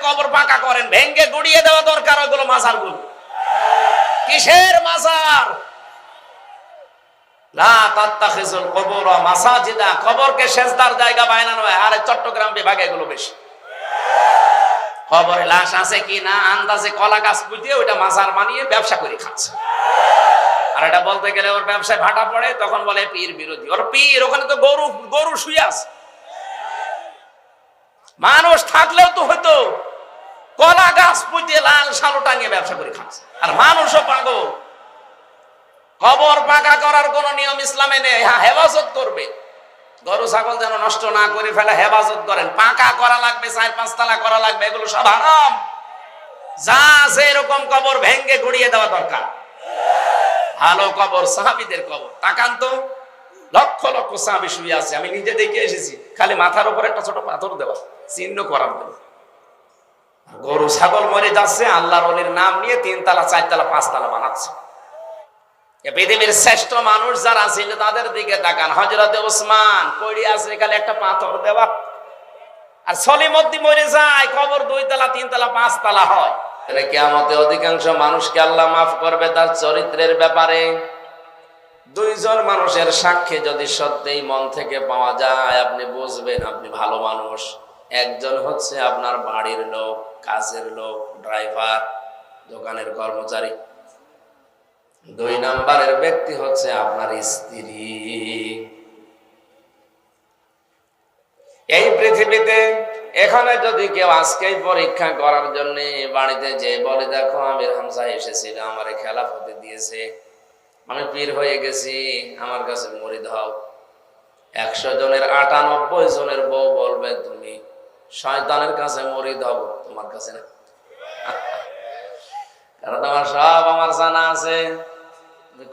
কবর পাকা করেন, ভেঙ্গে গুড়িয়ে দেওয়া দরকার ওগুলো মাজার গুলো। কিসের মাজার? লা তাত্তাখিজুল কুবুর মাসাজিদা, কবরকে সেজদার জায়গা বানানো হয়। আরে চট্টগ্রাম বিভাগে এগুলো বেশি। কবরে লাশ আছে কি না আন্দাজে কলা গাছ পুঁতিয়ে ওইটা মাজার বানিয়ে ব্যবসা করে খাচ্ছে। আর এটা বলতে গেলে ওর ব্যবসায় ভাটা পড়ে, তখন বলে পীর বিরোধী। ওর পীর, ওখানে তো গরু শুয়ে আছে। মানুষ থাকলেও তো হয়তো কলা গাছ পুঁতিয়ে লাল শালো টাঙিয়ে ব্যবসা করে খাচ্ছে। আর মানুষও পাগল। কবর পাকা করার কোন নিয়ম ইসলামে নেই। হ্যাঁ, হেফাজত করবে, গরু ছাগল যেন নষ্ট না করে ফেলে, হেফাজত করেন। পাকা করা লাগবে, 4-5 তলা করা লাগবে, এগুলো সব হারাম। যা আছে এরকম কবর ভেঙ্গে গুড়িয়ে দেওয়া দরকার। ভালো কবর সাহাবীদের কবর। তাকান তো, লক্ষ লক্ষ সাহাবী শুয়ে আছে, আমি নিজে দেখে এসেছি। খালি মাথার উপর একটা ছোট পাথর দেওয়া, চিহ্ন করার জন্য। গরু ছাগল মরে যাচ্ছে, আল্লাহর ওলির নাম নিয়ে 3 তলা 4 তলা 5 তলা বানাচ্ছে। পৃথিবীর শ্রেষ্ঠ মানুষ যারা ছিল তাদের দিকে তাকান। হযরতে ওসমান পড়ে আছে, খালি একটা পাথর দেওয়া। আর সলিমদ্দি মরে যায়, কবর 2 তলা 3 তলা 5 তলা হয়। কিয়ামতে অধিকাংশ মানুষকে আল্লাহ মাফ করবে তার চরিত্রের ব্যাপারে। 2 জন মানুষের সাক্ষী যদি সত্যিই মন থেকে পাওয়া যায়, আপনি বুঝবেন আপনি ভালো মানুষ। একজন হচ্ছে আপনার বাড়ির লোক, কাজের লোক, ড্রাইভার, দোকানের কর্মচারী। 2 নম্বরের ব্যক্তি হচ্ছে আপনার স্ত্রী। এই পৃথিবীতে এখানে যদি কেউ আজকেই পরীক্ষা করার জন্য বাড়িতে যে বলে, দেখো আমির হামজা এসেছিল, আমারে খেলাফতি দিয়েছে, আমি পীর হয়ে গেছি, আমার কাছে মুরিদ হও। 100 জনের 98 জনের বউ বলবে তুমি শয়তানের কাছে মুরিদ হও, তোমার কাছে না। কারণ তোমার সব আমার জানা আছে,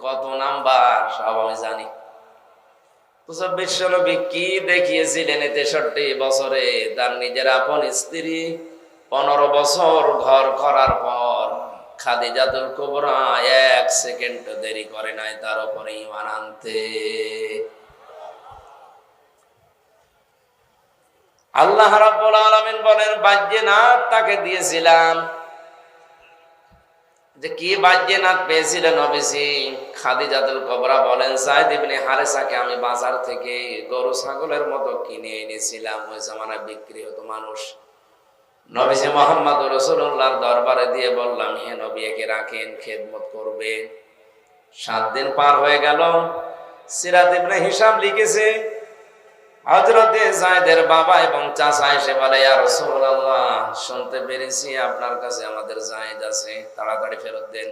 কত নাম্বার সব আমি জানি। বিশ্বনবী কি দেখিয়েছিলেন 63 বছরে? তার নিজের আপন স্ত্রী 15 বছর ঘর করার পর খাদিজাতুল কুবরা 1 সেকেন্ড দেরি করে নাই তার উপরে ঈমান আনতে। আল্লাহ রাব্বুল আলামিন বলেন, বাজ্যেনাত তাকে দিয়েছিলাম। যে কি বাজ্যেনাত পেয়েছিলেন নবীজি? খাদিজাতুল কুবরা বলেন, যায়েদ ইবনে হারেসাকে আমি বাজার থেকে গরু ছাগলের মতো কিনে এনেছিলাম। ওই জামানায় বিক্রি হতো মানুষ। নবীজি মুহাম্মদ রাসূলুল্লাহর দরবারে দিয়ে বললাম, হে নবী, একে রাখেন, খেদমত করবে। 7 দিন পার হয়ে গেল। সিরাত ইবনে হিশাম লিখেছে, হযরতে যায়েদের বাবা এবং চাচা এসে বলে, ইয়া রাসূলুল্লাহ, শুনতে পেরেছি আপনার কাছে আমাদের যায়েদ আছে, তাড়াতাড়ি ফেরত দেন।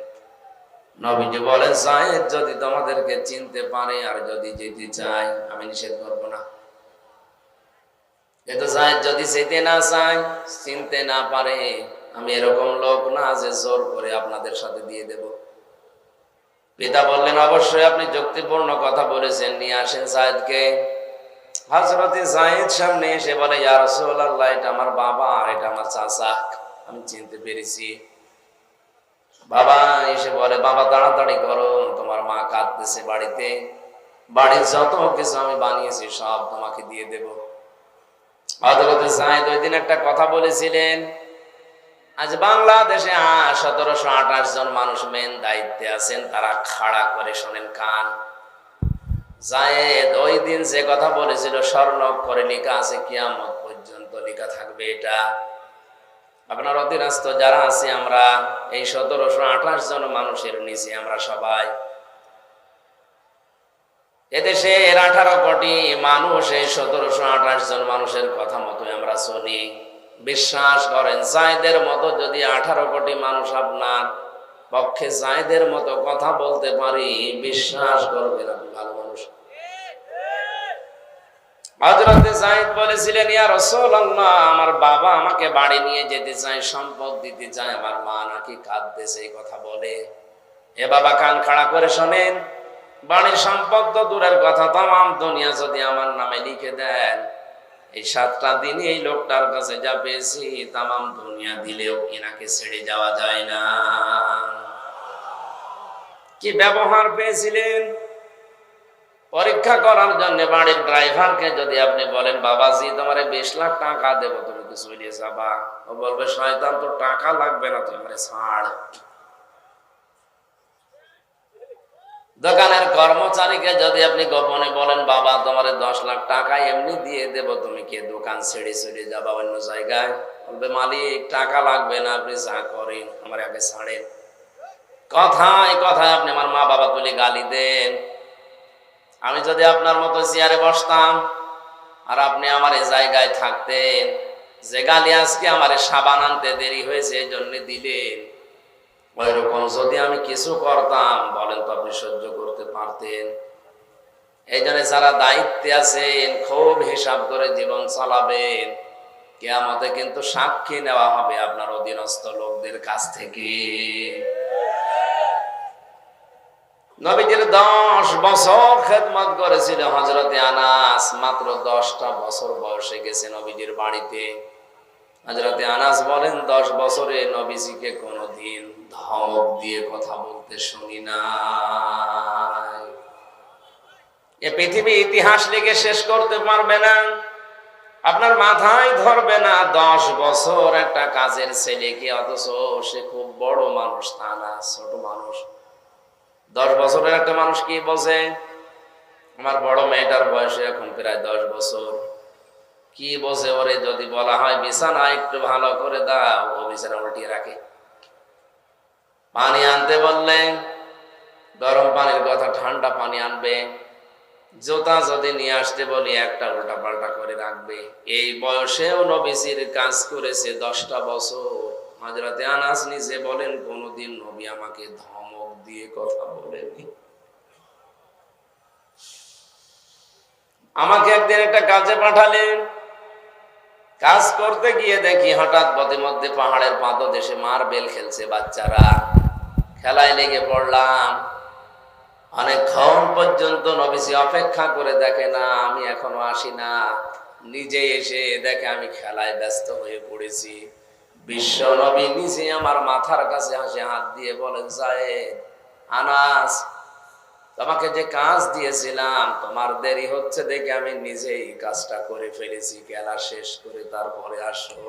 নবীজি বলেন, যায়েদ যদি তোমাদেরকে চিনতে পারে আর যদি যেতে চায়, আমি নিষেধ করব না। কিন্তু যায়েদ যদি যেতে না চায়, চিনতে না পারে, আমি এরকম লোক না যে জোর করে আপনাদের সাথে দিয়ে দেব। পিতা বললেন, অবশ্যই আপনি যুক্তিপূর্ণ কথা বলেছেন, নিয়ে আসেন যায়েদকে। হযরতে যায়েদ সামনে এসে বলে, ইয়া রাসূলুল্লাহ, এটা আমার বাবা আর এটা আমার চাচা, আমি চিনতে পেরেছি। বাবা এসে বলে, বাবা তাড়াতাড়ি করো, তোমার মা কাঁদতেছে বাড়িতে, বাড়ির যত কিছু আমি বানিয়েছি সব তোমাকে দিয়ে দেব। হযরতে যায়েদ ওই দিন একটা কথা বলেছিলেন, আজ বাংলাদেশে 1728 জন মানুষ মেন দায়িত্বে আছেন, তারা খাড়া করে শোনেন কান। যায়েদ ওই দিন যে কথা বলেছিল স্বর্ণ করে লেখা আছে, কিয়ামত পর্যন্ত লেখা থাকবে। এটা আপনার অধীনস্থ যারা আছে, আমরা এই 1728 জন মানুষের নিচে আমরা সবাই। এদেশের 18 কোটি মানুষ, এই 1728 জন মানুষের কথা মতো আমরা চলি। বিশ্বাস করেন, যায়েদের মতো যদি 18 কোটি মানুষ আপনার পক্ষে যায়েদের মতো কথা বলতে পারি, বিশ্বাস করবেন আপনি ভালো মানুষ। হযরতে যায়েদ বলেছিলেন, ইয়া রাসূলুল্লাহ, আমার বাবা আমাকে বাড়ি নিয়ে যেতে চায়, সম্পদ দিতে চায়, আমার মা নাকি কাঁদতেছে এই কথা বলে। এ বাবা, কান খাড়া করে শোনেন, বাড়ির সম্পদ তো দূরের কথা, তাম দুনিয়া যদি আমার নামে লিখে দেন, এই 7টা দিনে এই লোকটার কাছে যা পেয়েছি তাম দুনিয়া দিলেও এনাকে ছেড়ে যাওয়া যায় না। কি ব্যবহার পেয়েছিলেন? পরীক্ষা করার জন্য বাড়ির ড্রাইভারকে যদি আপনি বলেন, বাবাজি তোমারে 20 লাখ টাকা দেবো, তুমি কি চলে যাবা? ও বলবে শয়তান তো টাকা লাগবে না, তুই আমারে ছাড়। দোকানের কর্মচারীকে যদি আপনি গোপনে বলেন বাবা তোমার 10 লাখ টাকা এমনি দিয়ে দেব, তুমি কি দোকান ছেড়ে চলে যাবা অন্য জায়গায়? বলবে মালিক টাকা লাগবে না, আপনি যা করেন আমার আগে ছাড়েন। কথায় কথায় আপনি আমার মা বাবা তুলে গালি দেন। আমি যদি আপনার মতো চেয়ারে বসতাম আর আপনি আমার এই জায়গায় থাকতেন, যে গালি আজকে আমার সাবান আনতে দেরি হয়েছে এই জন্য দিলেন, ওইরকম যদি আমি কিছু করতাম বলেন তো আপনি সহ্য করতে পারতেন? এই জন্য যারা দায়িত্বে আছেন খুব হিসাব করে জীবন চালাবেন। কিয়ামতে কিন্তু সাক্ষী নেওয়া হবে আপনার অধীনস্থ লোকদের কাছ থেকে। নবীজির 10 বছর খেদমত করেছিল হযরতে আনাস। মাত্র 10টা বছর বয়সে গেছে নবীজির বাড়িতে। হযরতে আনাস বলেন 10 বছরে নবীজিকে কোনোদিন ধমক দিয়ে কথা বলতে শুনি নাই। এ পৃথিবী ইতিহাস লিখে শেষ করতে পারবে না, আপনার মাথায় ধরবে না 10 বছর একটা কাজের ছেলেকে, অথচ সে খুব বড় মানুষ তা না, ছোট মানুষ। 10 বছরের একটা মানুষ কি বোঝে? আমার বড় মেয়েটার বয়সে এখন প্রায় 10 বছর। কি বোঝে? ওরে যদি বলা হয় বিছানা একটু ভালো করে দাও, ও বিছানা উল্টিয়ে রাখে। পানি আনতে বললে গরম পানির কথা ঠান্ডা পানি আনবে। জুতা যদি নিয়ে আসতে বলি একটা উল্টা পাল্টা করে রাখবে। এই বয়সেও নবীজির কাজ করেছে 10টা বছর। হযরতে আনাস নিজে বলেন কোনদিন নবী আমাকে ধমক দিয়ে কথা বলেনি। আমাকে একদিন একটা কাজে পাঠালেন, কাজ করতে গিয়ে দেখি হঠাৎ পথে মধ্যে পাহাড়ের পাদদেশে মার্বেল খেলছে বাচ্চারা। খেলায় লেগে পড়লাম। অনেকক্ষণ পর্যন্ত নবীজি অপেক্ষা করে দেখে না আমি এখনো আসি না, নিজে এসে দেখে আমি খেলায় ব্যস্ত হয়ে পড়েছি। বিশ্ব নবী নিজে আমার মাথার কাছে হাসে হাত দিয়ে বলেন যায়েদ, আনাস তোমাকে যে কাজ দিয়েছিলাম তোমার দেরি হচ্ছে দেখে আমি নিজেই কাজটা করে ফেলেছি, খেলা শেষ করে তারপরে আসো।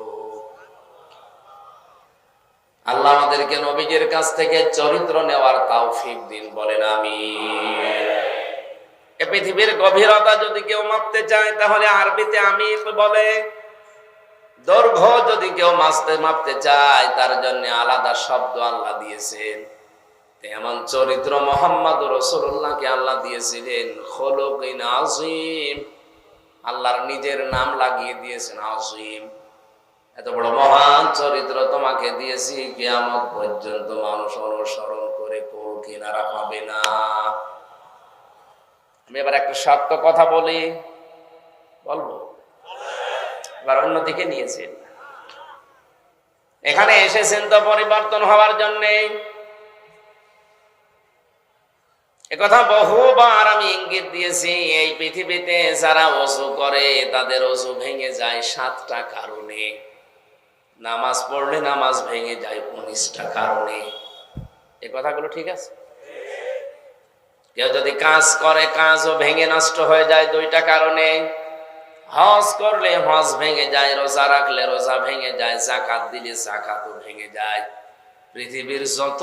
আল্লাহ আমাদেরকে নবীজির কাছ থেকে চরিত্র নেওয়ার তৌফিক দিন, বলেন আমিন। এই পৃথিবীর গভীরতা যদি কেউ মাপতে চায় তাহলে আরবিতে আমির বলে। দৈর্ঘ্য যদি কেউ মাপতে চায় তার জন্য আলাদা শব্দ আল্লাহ দিয়েছেন। তেমন চরিত্র মুহাম্মদ রাসূলুল্লাহকে আল্লাহ দিয়েছিলেন খুলুকিন আযীম। আল্লাহর নিজের নাম লাগিয়ে দিয়েছেন আযীম। এত বড় মহান চরিত্র তোমাকে দিয়েছি, কিয়ামত পর্যন্ত মানুষ অনুসরণ করে কোন কিনারা পাবে না। আমি এবার একটা সত্য কথা বলবো, এবার অন্যদিকে নিয়েছেন। এখানে এসেছেন তো পরিবর্তন হওয়ার জন্যে। একথা বহুবার আমি ইঙ্গিত দিয়েছি। এই পৃথিবীতে যারা ওযু করে তাদের ওযু ভেঙে যায় 7টা কারণে। নামাজ পড়লে নামাজ ভেঙে যায় 19টা কারণে। এই কথাগুলো ঠিক আছে? কেউ যদি কাজ করে কাজও ভেঙে নষ্ট হয়ে যায় 2টা কারণে। হজ করলে হজ ভেঙে যায়, রোজা রাখলে রোজা ভেঙে যায়, যাকাত দিলে যাকাতও ভেঙে যায়। পৃথিবীর যত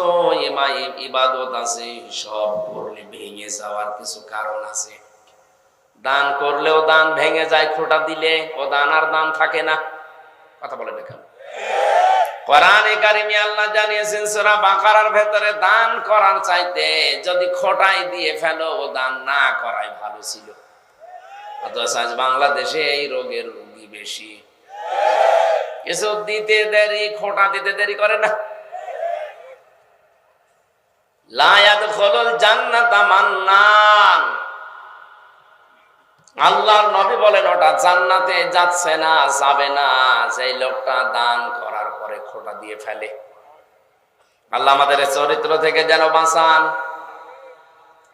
ইবাদত আছে সব করলে ভেঙে যাওয়ার কিছু কারণ আছে। দান করলেও দান ভেঙে যায়, খোঁটা দিলে ও দান আর দান থাকে না। কথা বলে দেখেন, কোরআনে কারিমে আল্লাহ জানিয়েছেন সূরা বাকারার ভেতরে দান করার চাইতে যদি খোঁটাই দিয়ে ফেলো ও দান না করাই ভালো ছিল। অথচ আজ বাংলাদেশে এই রোগের রোগী বেশি। কিছু দিতে দেরি, খোঁটা দিতে দেরি করে না। লা ইয়াদখুলুল জান্নাতা মান্নান। আল্লাহর নবী বলেন ওটা জান্নাতে যাচ্ছে না, যাবে না যেই লোকটা দান করার পরে খোঁটা দিয়ে ফেলে। আল্লাহ আমাদের চরিত্র থেকে যেন বাঁচান।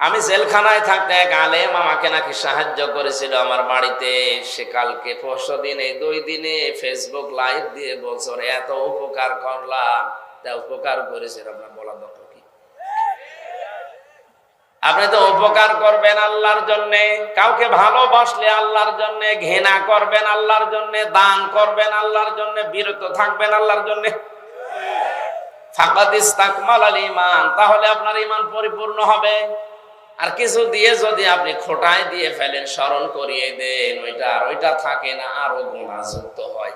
আমি জেলখানায় থাকতে এক আলেম আমাকে নাকি সাহায্য করেছিল আমার বাড়িতে। সে কালকে পরশু দিনে 2 দিনে ফেসবুক লাইভ দিয়ে বলছে এত উপকার করলাম। তা উপকার করেছে আপনার বলার দরকার কি? আপনি তো উপকার করবেন আল্লাহর জন্য, কাউকে ভালোবাসলে আল্লাহর জন্য, ঘৃণা করবেন আল্লাহর জন্য, দান করবেন আল্লাহর জন্য, বিরত থাকবেন আল্লাহর জন্য। ফাকাদ ইসতাকমালাল ঈমান, তাহলে আপনার ঈমান পরিপূর্ণ হবে। আর কিছু দিয়ে যদি আপনি খোঁটায় দিয়ে ফেলেন, স্মরণ করিয়ে দেন, ওইটা থাকে না, আরো গুনাহযুক্ত হয়।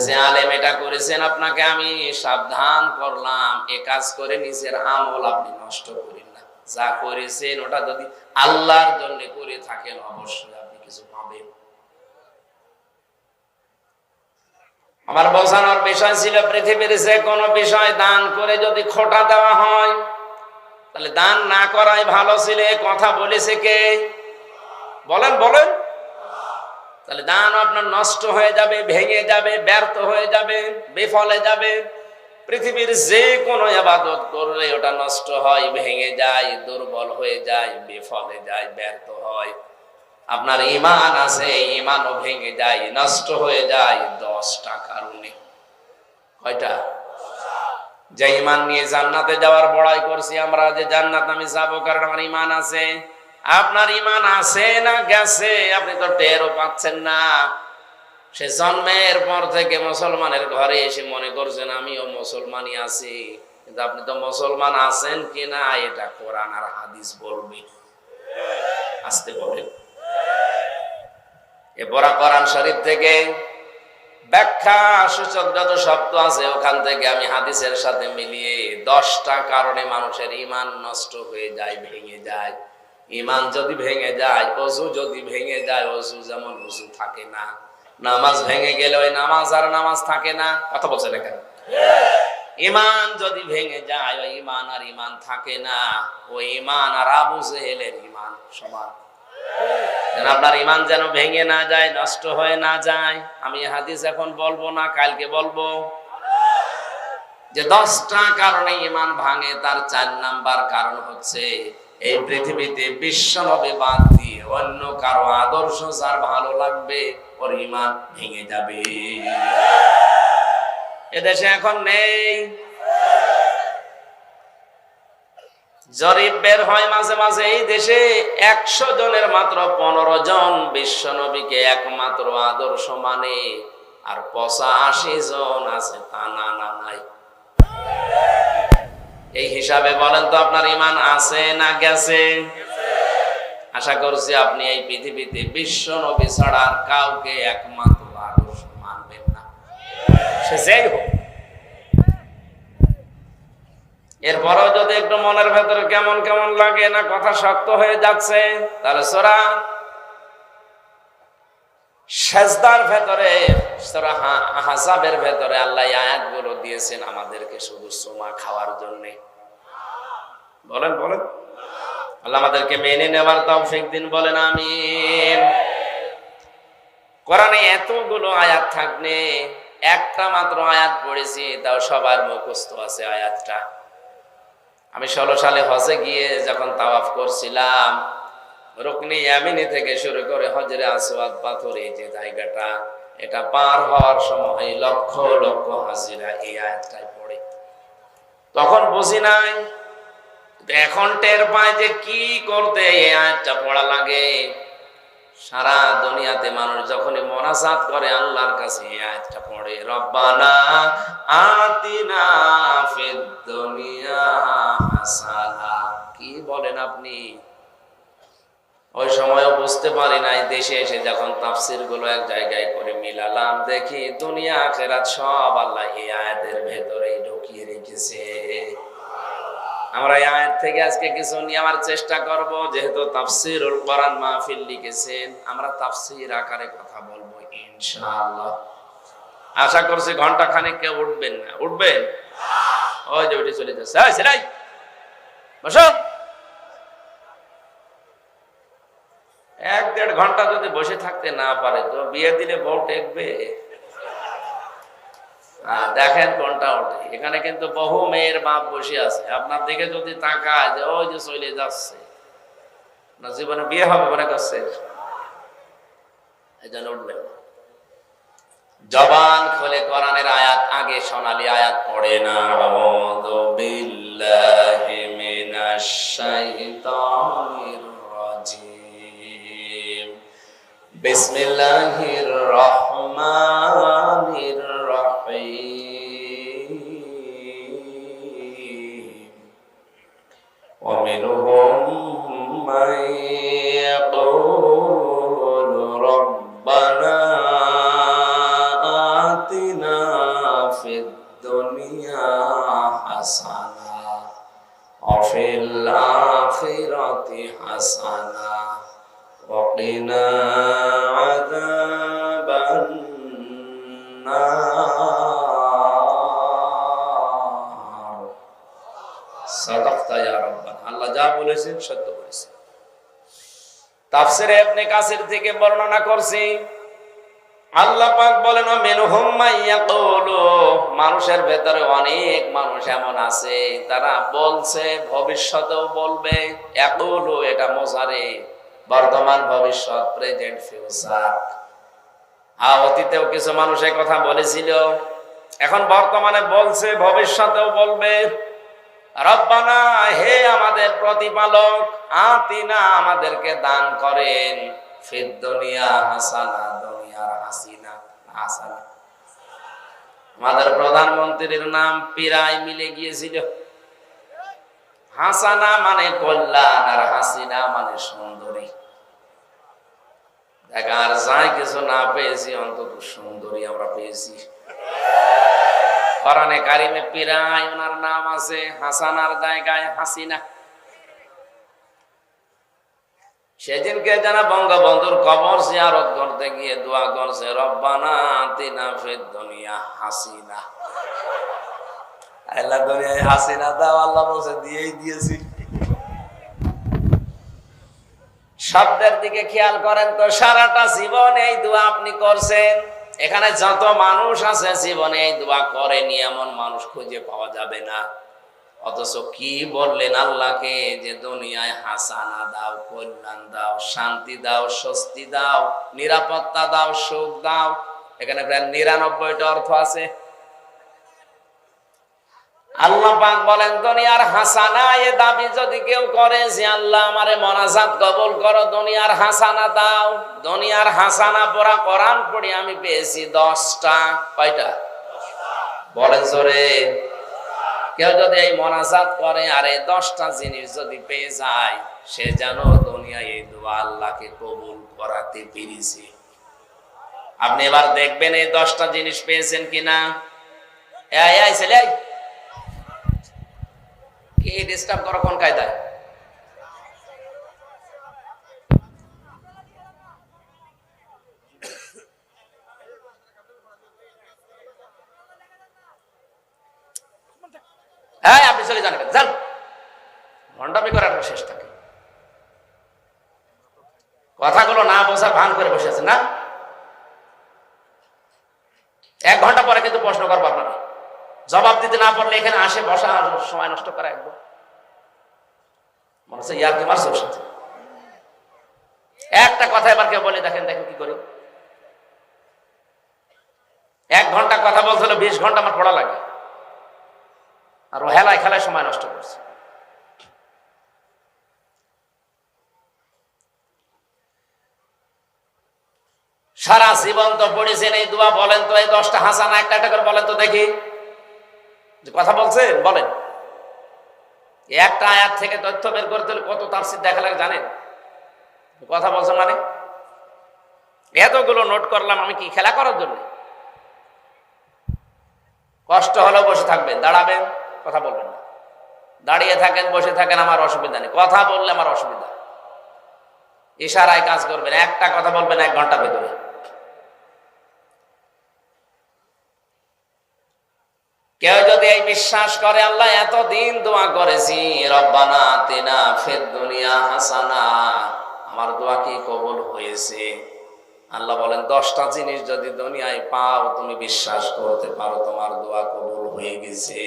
যে আলেম এটা করেছেন, আপনাকে আমি সাবধান করলাম, এ কাজ করে নিজের আমল আপনি নষ্ট করেন না। যা করেছেন ওটা যদি আল্লাহর জন্য করে থাকেন, অবশ্যই আপনি কিছু পাবেন। আমার বোঝানোর বিষয় ছিল, পৃথিবীর যে কোনো বিষয় দান করে যদি খোঁটা দেওয়া হয়, তাহলে দান না করাই ভালো ছিল। কথা বলেছে কে? বলেন বলেন। তাহলে দান আপনার নষ্ট হয়ে যাবে, ভেঙে যাবে, ব্যর্থ হয়ে যাবে, বিফলে যাবে। পৃথিবীর যে কোনো ইবাদত করলে ওটা নষ্ট হয়, ভেঙে যায়, দুর্বল হয়ে যায়, বিফলে যায়, ব্যর্থ হয়। আপনার ঈমান আছে, ঈমানও ভেঙে যায়, নষ্ট হয়ে যায় 10টা কারণে। কয়টা? যে ঈমান নিয়ে জান্নাতে যাওয়ার বড়াই করছি আমরা, যে জান্নাত আমি যাবো কারণ আমার ঈমান আছে। আপনার ঈমান আছে না গেছে আপনি তো টেরও পাচ্ছেন না। সে জন্মের পর থেকে মুসলমানের ঘরে এসে মনে করছেন আমিও মুসলমানই আছি, কিন্তু আপনি তো মুসলমান আছেন কিনা এটা কোরআন আর হাদিস বলবে। আসতে বলেন। এরপর কোরআন শরীফ থেকে ব্যাখ্যা সূচক যত শব্দ আছে ওখান থেকে আমি হাদিসের সাথে মিলিয়ে 10টা কারণে মানুষের ঈমান নষ্ট হয়ে যায়, ভেঙে যায়। ঈমান যদি ভেঙে যায়, ওযু যদি ভেঙে যায়, ওযু যেমন ওযু থাকে না। নামাজ ভেঙে গেলে ওই নামাজ আর নামাজ থাকে না। কথা বলছেন এখানে? ঈমান যদি ভেঙে যায়, ওই ঈমান আর ঈমান থাকে না। ওই ঈমান আর আবু জেহেলের ঈমান সমান। আপনার ঈমান যেন ভেঙে না যায়, নষ্ট হয়ে না যায়। আমি হাদিস এখন বলবো না, কালকে বলবো। যে 10টা কারণে ঈমান ভাঙে, তার 4 নাম্বার কারণ হচ্ছে এই পৃথিবীতে বিশ্বনবী বাদ দিয়ে অন্য কারো আদর্শ যার ভালো লাগবে, ওর ঈমান ভেঙে যাবে। এদেশে এখন নেই। জরিপ বের হয় মাঝে মাঝে, এই দেশে 100 জনের মাত্র 15 জন বিশ্বনবীকে একমাত্র আদর্শ মানে, আর 85 জন আছে তা না নাই। এই হিসাবে বলেন তো আপনার ঈমান আছে না গেছে? আশা করছি আপনি এই পৃথিবীতে বিশ্বনবী ছাড়া আর কাউকে একমাত্র আদর্শ মানবেন না, সে যেই হোক। এরপরেও যদি একটু মনের ভেতরে কেমন কেমন লাগে না, কথা শক্ত হয়ে যাচ্ছে, তাহলে সূরা সাজদার ভেতরে, সূরা আহজাবের ভেতরে আল্লাহ আয়াতগুলো দিয়েছেন আমাদেরকে শুধু সুমা খাওয়ার জন্য। বলেন বলেন। আল্লাহ আমাদেরকে মেনে নেওয়ার তৌফিক দিন, বলেন আমিন। কোরআনে এতগুলো আয়াত থাকলে একটা মাত্র আয়াত পড়েছি, তাও সবার মুখস্থ আছে আয়াতটা। আমি 16 সালে হজে গিয়ে যখন তাওয়াফ করছিলাম, রুকনি ইয়ামিনি থেকে শুরু করে হজরে আসওয়াদ পাথর, এই যে জায়গাটা, এটা পার হওয়ার সময় লক্ষ লক্ষ হাজিরা এই আয়াতটাই পড়ে। তখন বুঝি নাই, এখন টের পায় যে কি করতে এই আয়াতটা পড়া লাগে। সারা দুনিয়াতে মানুষ যখনই মোনাজাত করে আল্লাহর কাছে এই আয়াতটা পড়ে, রব্বানা আতিনা ফিদ দুনিয়া হাসানা। কি বলেন আপনি? ওই সময়ও বুঝতে পারি নাই, দেশে এসে যখন তাফসির গুলো এক জায়গায় করে মিলালাম, দেখি দুনিয়া আখিরাত সব আল্লাহ এই আয়াতের ভেতরেই ঢুকিয়ে রেখেছে। আমরা এই আয়াত থেকে আজকে কিছু নেওয়ার চেষ্টা করব। যেহেতু তাফসীরুল কোরআন মাহফিল লিখেছেন, আমরা তাফসীর আকারে কথা বলবো ইনশাআল্লাহ। আশা করছি ঘন্টা খানেক কেউ উঠবেন না। উঠবেন? ওই যে উঠে চলে যাচ্ছে। এই সেলাই বসো। 1-1.5 ঘন্টা যদি বসে থাকতে না পারে তো বিয়ে দিলে বউ টেকবে? দেখেন কোনটা ওঠে। এখানে কিন্তু বহু মেয়ের বাপ বসে আছে, আপনার দিকে যদি তাকায় যে ওই যে চলে যাচ্ছে, না জীবনে বিয়ে হবে মনে করছে, এই জন্য উঠবেন। জবান খুলে কোরআনের আয়াত আগে সোনালী আয়াত পড়ে না। আউযু বিল্লাহি মিনাশ মিনাশ-শাইতানির রাজীম। বিসমিল্লাহির রহমানির রহিম। ওয়া মিনহুম মান ইয়াকুলু রব্বানা আতিনা ফিদ দুনিয়া হাসানা ওয়া ফিল আখিরাতি হাসানা ওয়া কিনা আযাবান নার। সাদাকতা ইয়া রাব্বানা। আল্লাহ যা বলেছেন সত্য বলেছেন। তাফসীরে ইবনে কাসির থেকে বর্ণনা করছি, আল্লাহ পাক বলেন মিনহুম মাইয়াকুলু, মানুষের ভেতরে অনেক মানুষ এমন আছে তারা বলছে, ভবিষ্যতেও বলবে। ইয়াকুলু এটা মুজারে, বর্তমান ভবিষ্যৎ, প্রেজেন্ট ফিউচার। অতীতেও কিছু মানুষ এই কথা বলেছিল, এখন বর্তমানে বলছে, ভবিষ্যতেও বলবে। রব্বানা, হে আমাদের প্রতিপালক, আতিনা আমাদেরকে দান করেন, ফিদ দুনিয়া হাসানা, দুনিয়ার হাসিনা হাসানা। আমাদের প্রধানমন্ত্রীর নাম পিরায় মিলে গিয়েছিল। হাসানা মানে কল্যাণ আর হাসিনা মানে সুন্দরী। দেখ, আর যাই কিছু না পেয়েছি, অন্তত সুন্দরী আমরা পেয়েছি। কোরআনে কারিমে পিরায় ওনার নাম আছে, হাসানার জায়গায় হাসিনা। সেদিনকে যারা বঙ্গবন্ধুর কবর জিয়ারত করতে গিয়ে দোয়া করছে, রব্বানা আতিনা ফিদ দুনিয়া হাসিনা। আল্লাহ দুনিয়ায় হাসিনা দাও, আল্লাহ বলছে দিয়েই দিয়েছি। শব্দের দিকে খেয়াল করেন তো, সারাটা জীবন এই দোয়া আপনি করছেন। এখানে যত মানুষ আছে জীবনে এই দোয়া করেনি এমন মানুষ খুঁজে পাওয়া যাবে না। অথচ কি বললেন আল্লাহকে, যে দুনিয়ায় হাসানা দাও, কল্যাণ দাও, শান্তি দাও, স্বস্তি দাও, নিরাপত্তা দাও, সুখ দাও। এখানে প্রায় 99টা অর্থ আছে। আল্লাহ পাক বলেন দুনিয়ার হাসানা, এ দাবি যদি কেউ করে যে আল্লাহ আমারে মোনাজাত কবুল করো, দুনিয়ার হাসানা দাও। দুনিয়ার হাসানা পড়া কোরআন পড়ি আমি পেয়েছি 10টা। কয়টা বলেন জোরে? কেউ যদি এই মোনাজাত করে আর এই 10টা জিনিস যদি পেয়ে যায়, সে যেন দুনিয়ায় এই দোয়া আল্লাহকে কবুল করাতে পেরেছে। আপনি এবার দেখবেন এই 10টা জিনিস পেয়েছেন কিনা। এই ছেলে, কি ডিস্টার্ব করো কোন কায়দায়? হ্যাঁ, আপনি চলে যান, যান। ঘন্টামি করার শেষ থাকে। কথাগুলো না বোঝার ভান করে বসে আছে না। 1 ঘন্টা পরে কিন্তু প্রশ্ন করবো আপনারা। জবাব দিতে না পারলে এখানে আসে বসা সময় নষ্ট করা একদম মনে হচ্ছে ইয়ার কি মারছে ওর সাথে। একটা কথা এবার কেউ বলে দেখেন, দেখেন কি করি। 1 ঘন্টা কথা বলতে হলে 20 ঘন্টা আমার পড়া লাগে, আর ও হেলায় খেলায় সময় নষ্ট করছে। সারা জীবন তো পড়েছেন এই দোয়া, বলেন তো এই 10টা হাসানা একটা একটা করে বলেন তো দেখি। যে কথা বলছেন বলেন। একটা আয়াত থেকে তথ্য বের করতে হলে কত তাফসীর দেখা লাগে জানেন? কথা বলছেন মানে এতগুলো নোট করলাম আমি কি খেলা করার জন্য? কষ্ট হলেও বসে থাকবেন, দাঁড়াবেন, কথা বলবেন না। দাঁড়িয়ে থাকেন, বসে থাকেন, আমার অসুবিধা নেই। কথা বললে আমার অসুবিধা। ইশারায় কাজ করবেন, একটা কথা বলবেন 1 ঘন্টার ভেতরে। কেউ যদি এই বিশ্বাস করে আল্লাহ এতদিন দোয়া করেছি, রব্বানা আতিনা ফিদ দুনিয়া হাসানা, আমার দোয়া কি কবুল হয়েছে? আল্লাহ বলেন 10টা জিনিস যদি দুনিয়ায় পাও, তুমি বিশ্বাস করতে পারো তোমার দোয়া কবুল হয়ে গেছে।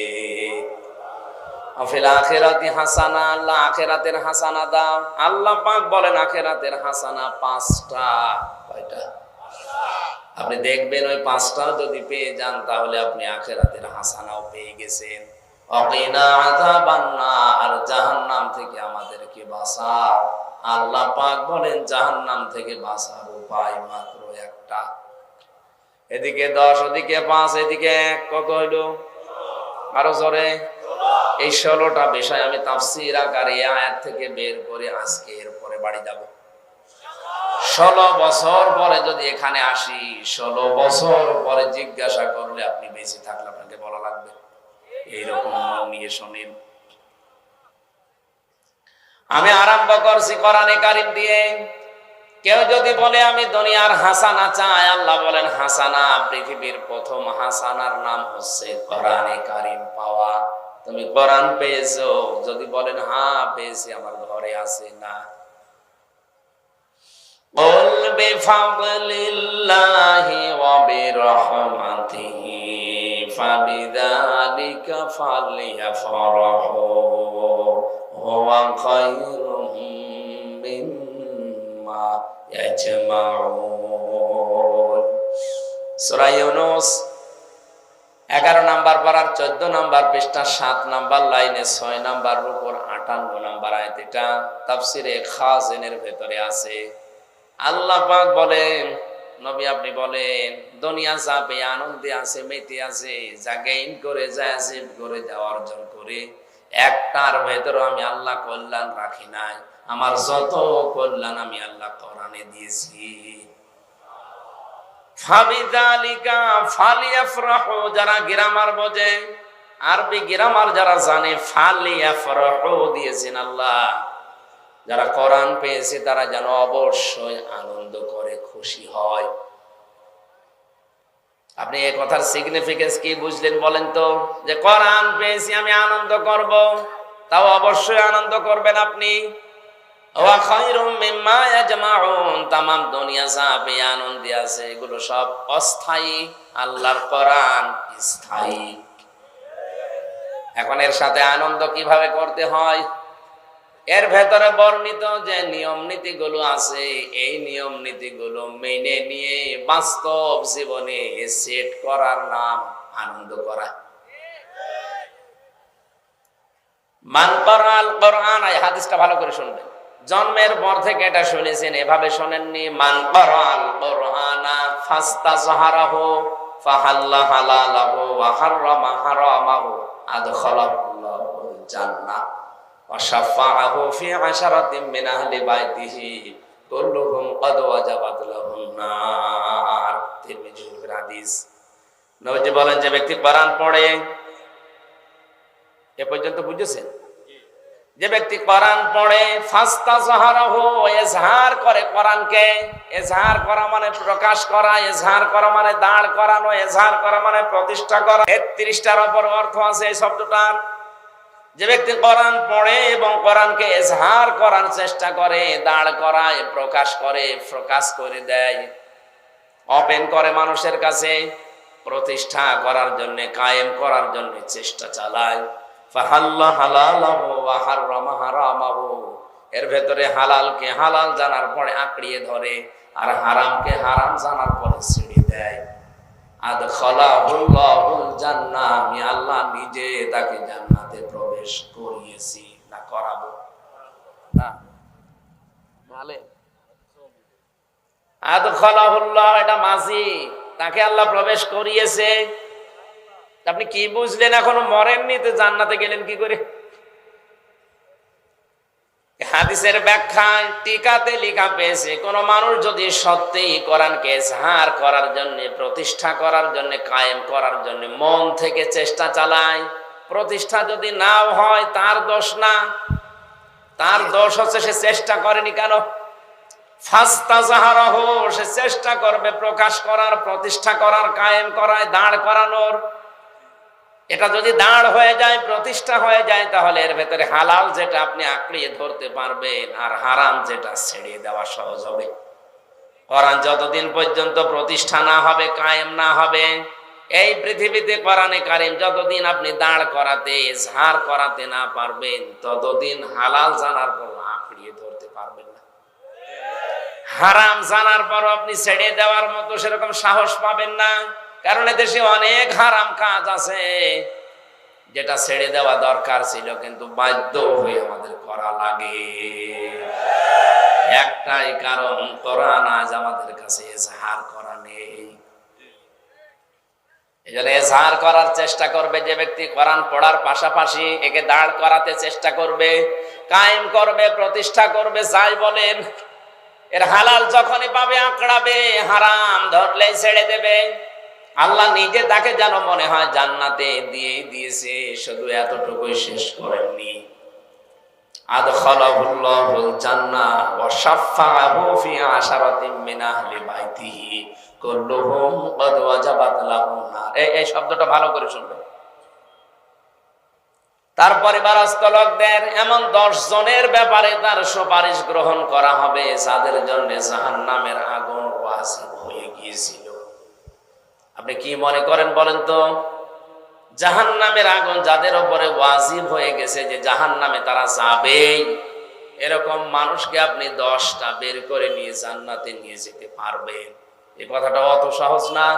আফিল আখিরাতি হাসানা, আল্লাহ আখিরাতের হাসানা দাও। আল্লাহ পাক বলেন আখিরাতের হাসানা 5টা। কয়টা? আপনি দেখবেন ওই 5টা যদি পেয়ে যান তাহলে আপনি আখিরাতের হাসানাও পেয়ে গেছেন। ওয়াকিনা আযাবান নার, জাহান্নাম থেকে আমাদেরকে বাঁচাও। আল্লাহ পাক বলেন জাহান্নাম থেকে বাঁচার উপায় মাত্র একটা। এদিকে 10, ওদিকে 5, এদিকে 1, কত হইল? আরো জোরে। এই 16টা বিষয় আমি তাফসীর আকারে আয়াত থেকে বের করে আজকে এরপরে বাড়ি যাব। 16 বছর পরে যদি এখানে আসি, 16 বছর পরে জিজ্ঞাসা করলে আপনি বেঁচে থাকলে আপনাকে বলা লাগবে। এইরকম মন নিয়ে শোনেন। আমি আরম্ভ করছি কোরআনে কারীম দিয়ে। কেউ যদি বলে আমি দুনিয়ার হাসানা চাই, আল্লাহ বলেন হাসানা, পৃথিবীর প্রথম হাসানার নাম হচ্ছে কোরআনে কারীম পাওয়া। তুমি কোরআন পেয়েছো? যদি বলেন হ্যাঁ পেয়েছি, আমার ঘরে আছে না। قُلْ بِفَضْلِ اللَّهِ وَبِرَحْمَتِهِ فَبِذَلِكَ فَلْيَفْرَحُوا هُوَ خَيْرٌ مِّمَّا يَجْمَعُونَ। সূরা ইউনূস 11 নাম্বার পারার 14 নাম্বার পৃষ্ঠা 7 নাম্বার লাইনে 6 নাম্বার উপর 58 নাম্বার আয়াত। এটা তাফসীরে খাজিনের ভেতরে আছে। আল্লাহ পাক বলেন, নবী আপনি বলেন দুনিয়া যা পেয়ে আনন্দে আছে, মেতে আছে, যা গেইন করে, যা অ্যাচিভ করে, যা অর্জন করে, একটার ভেতরে আমি আল্লাহ কল্যাণ রাখি নাই। আমার যত কল্যাণ আমি আল্লাহ কোরআনে দিয়েছি। ফাবিযালিকা ফালিয়াফরাহু, যারা গ্রামার বোঝে, আরবি গ্রামার যারা জানে, ফালিয়াফরাহু দিয়েছেন আল্লাহ। যারা কোরআন পেয়েছে তারা যেন অবশ্যই আনন্দ করে, খুশি হয়। আপনি এই কথার সিগনিফিকেন্স কি বুঝলেন বলেন তো? যে কোরআন পেয়েছি আমি আনন্দ করব, তাও অবশ্যই আনন্দ করবেন আপনি। ওয়া খায়রুম মিম্মা ইয়াজমাউন, তামাম দুনিয়া যা পেয়ে আনন্দে আছে এগুলো সব অস্থায়ী, আল্লাহর কোরআন স্থায়ী। এখন এর সাথে আনন্দ কিভাবে করতে হয়? এর ভেতরে বর্ণিত যে নিয়ম নীতিগুলো আছে, এই নিয়ম নীতিগুলো মেনে নিয়ে বাস্তব জীবনে সেট করার নাম আনন্দ করা। মান ক্বারাআল কোরআন, এই হাদিসটা ভালো করে শুনবেন। জন্মের পর থেকে এটা শুনেছেন, এভাবে শোনেননি। মান ক্বারাআল কোরআনা ফাস্তাযহারাহু ফাহাল্লা হালালাহু ওয়া হাররামা হারামাহু আদখালাহুল্লাহুল জান্নাহ ওয়া শাফাআহু ফি আশারাতিন মিন আহলি বাইতিহি কুল্লুহুম ক্বাদ ওয়াজাবাত লাহুন নার। তিরমিজির হাদিস। নবীজি বলেন যে ব্যক্তি কোরআন পড়ে, এ পর্যন্ত বুঝেছেন? যে ব্যক্তি কোরআন পড়ে, ফাস্তাযহারাহু, ইজহার করে কোরআনকে। ইজহার করা মানে প্রকাশ করা, ইজহার করা মানে দাঁড় করানো, ইজহার করা মানে প্রতিষ্ঠা করা। 33টার উপর অর্থ আছে এই শব্দটার। যে ব্যক্তি কোরআন পড়ে এবং কোরআনকে ইজহার করার চেষ্টা করে, দাঁড় করায়, প্রকাশ করে দেয়, ওপেন করে মানুষের কাছে, প্রতিষ্ঠা করার জন্য, কায়েম করার জন্য চেষ্টা চালায়। ফাহাল্লা হালালাহু ওয়া হাররামা হারামাহু, এর ভেতরে হালালকে হালাল জানার পরে আঁকড়িয়ে ধরে, আর হারামকে হারাম জানার পরে ছেড়ে দেয়। আদখালাহুল্লাহুল জান্নাহ, আমি আল্লাহ নিজে তাকে জান্নাতে প্রবেশ করিয়েছি, না করাবো না। নালে আদখালাহুল্লাহ এটা মাঝি, তাকে আল্লাহ প্রবেশ করিয়েছে। আপনি কি বুঝলেন? এখনো মরেননি তো জান্নাতে গেলেন কি করে? হাদিসের ব্যাখ্যায় টিকাতে লেখা পেয়েছে, কোন মানুষ যদি সত্যিই কোরআনকে ইজহার করার জন্য, প্রতিষ্ঠা করার জন্য, কায়েম করার জন্য মন থেকে চেষ্টা চালায়, প্রতিষ্ঠা যদি নাও হয় তার দোষ না, তার দোষ হচ্ছে সে চেষ্টা করেনি। কেন? ফাস্তাযহারাহু, সে চেষ্টা করবে প্রকাশ করার, প্রতিষ্ঠা করার, কায়েম করার, দাঁড় করানোর। এটা যদি দাঁড় হয়ে যায়, প্রতিষ্ঠা হয়ে যায়, তাহলে এর ভেতরে হালাল যেটা আপনি আঁকড়িয়ে ধরতে পারবেন, আর হারাম যেটা ছেড়ে দেওয়া সহজ হবে। কোরআন যতদিন পর্যন্ত প্রতিষ্ঠা না হবে, কায়েম না হবে, এই পৃথিবীতে কোরআনে কারীম যতদিন আপনি দাঁড় করাতে, ইজহার করাতে না পারবেন, ততদিন হালাল জানার পর আঁকড়িয়ে ধরতে পারবেন না। হারাম জানার পর আপনি ছেড়ে দেওয়ার মতো সেরকম সাহস পাবেন না। কারণ এদেশে অনেক হারাম কাজ আছে, যেটা ছেড়ে দেওয়া দরকার ছিল কিন্তু বাধ্য হয়ে আমাদের করা লাগে। একটাই কারণ, কোরআন আজ আমাদের কাছে এজাহার করা নেই। এজন্য এজাহার করার চেষ্টা করবে যে ব্যক্তি কোরআন পড়ার পাশাপাশি একে দাঁড় করাতে চেষ্টা করবে, কায়েম করবে, প্রতিষ্ঠা করবে, যাই বলেন এর হালাল যখনই পাবে আঁকড়াবে, হারাম ধরলেই ছেড়ে দেবে। আল্লাহ নিজে তাকে যেন মনে হয় জান্নাতে দিয়ে দিয়েছে, শুধু এতটুকুই শেষ করেননি, আদখালাহুল্লাহুল জান্নাহ ওয়া শাফাআহু ফি আশারাতিন মিন আহলি বাইতিহি কুল্লুহুম ক্বাদ ওয়াজাবাত লাহুম নার। এই শব্দটা ভালো করে শুনবেন। তার পরিবারস্থ লোকদের এমন 10 জনের ব্যাপারে তার সুপারিশ গ্রহণ করা হবে যাদের জন্য জাহান্নামের আগুন ওয়াজিব হয়ে গিয়েছিল। আপনি কি মনে করেন বলেন তো? জাহান্নামের আগুন যাদের উপরে ওয়াজিব হয়ে গেছে যে জাহান্নামে তারা যাবেই, এরকম মানুষকে আপনি 10টা বের করে নিয়ে জান্নাতে নিয়ে যেতে পারবেন? এই কথাটা অত সহজ না।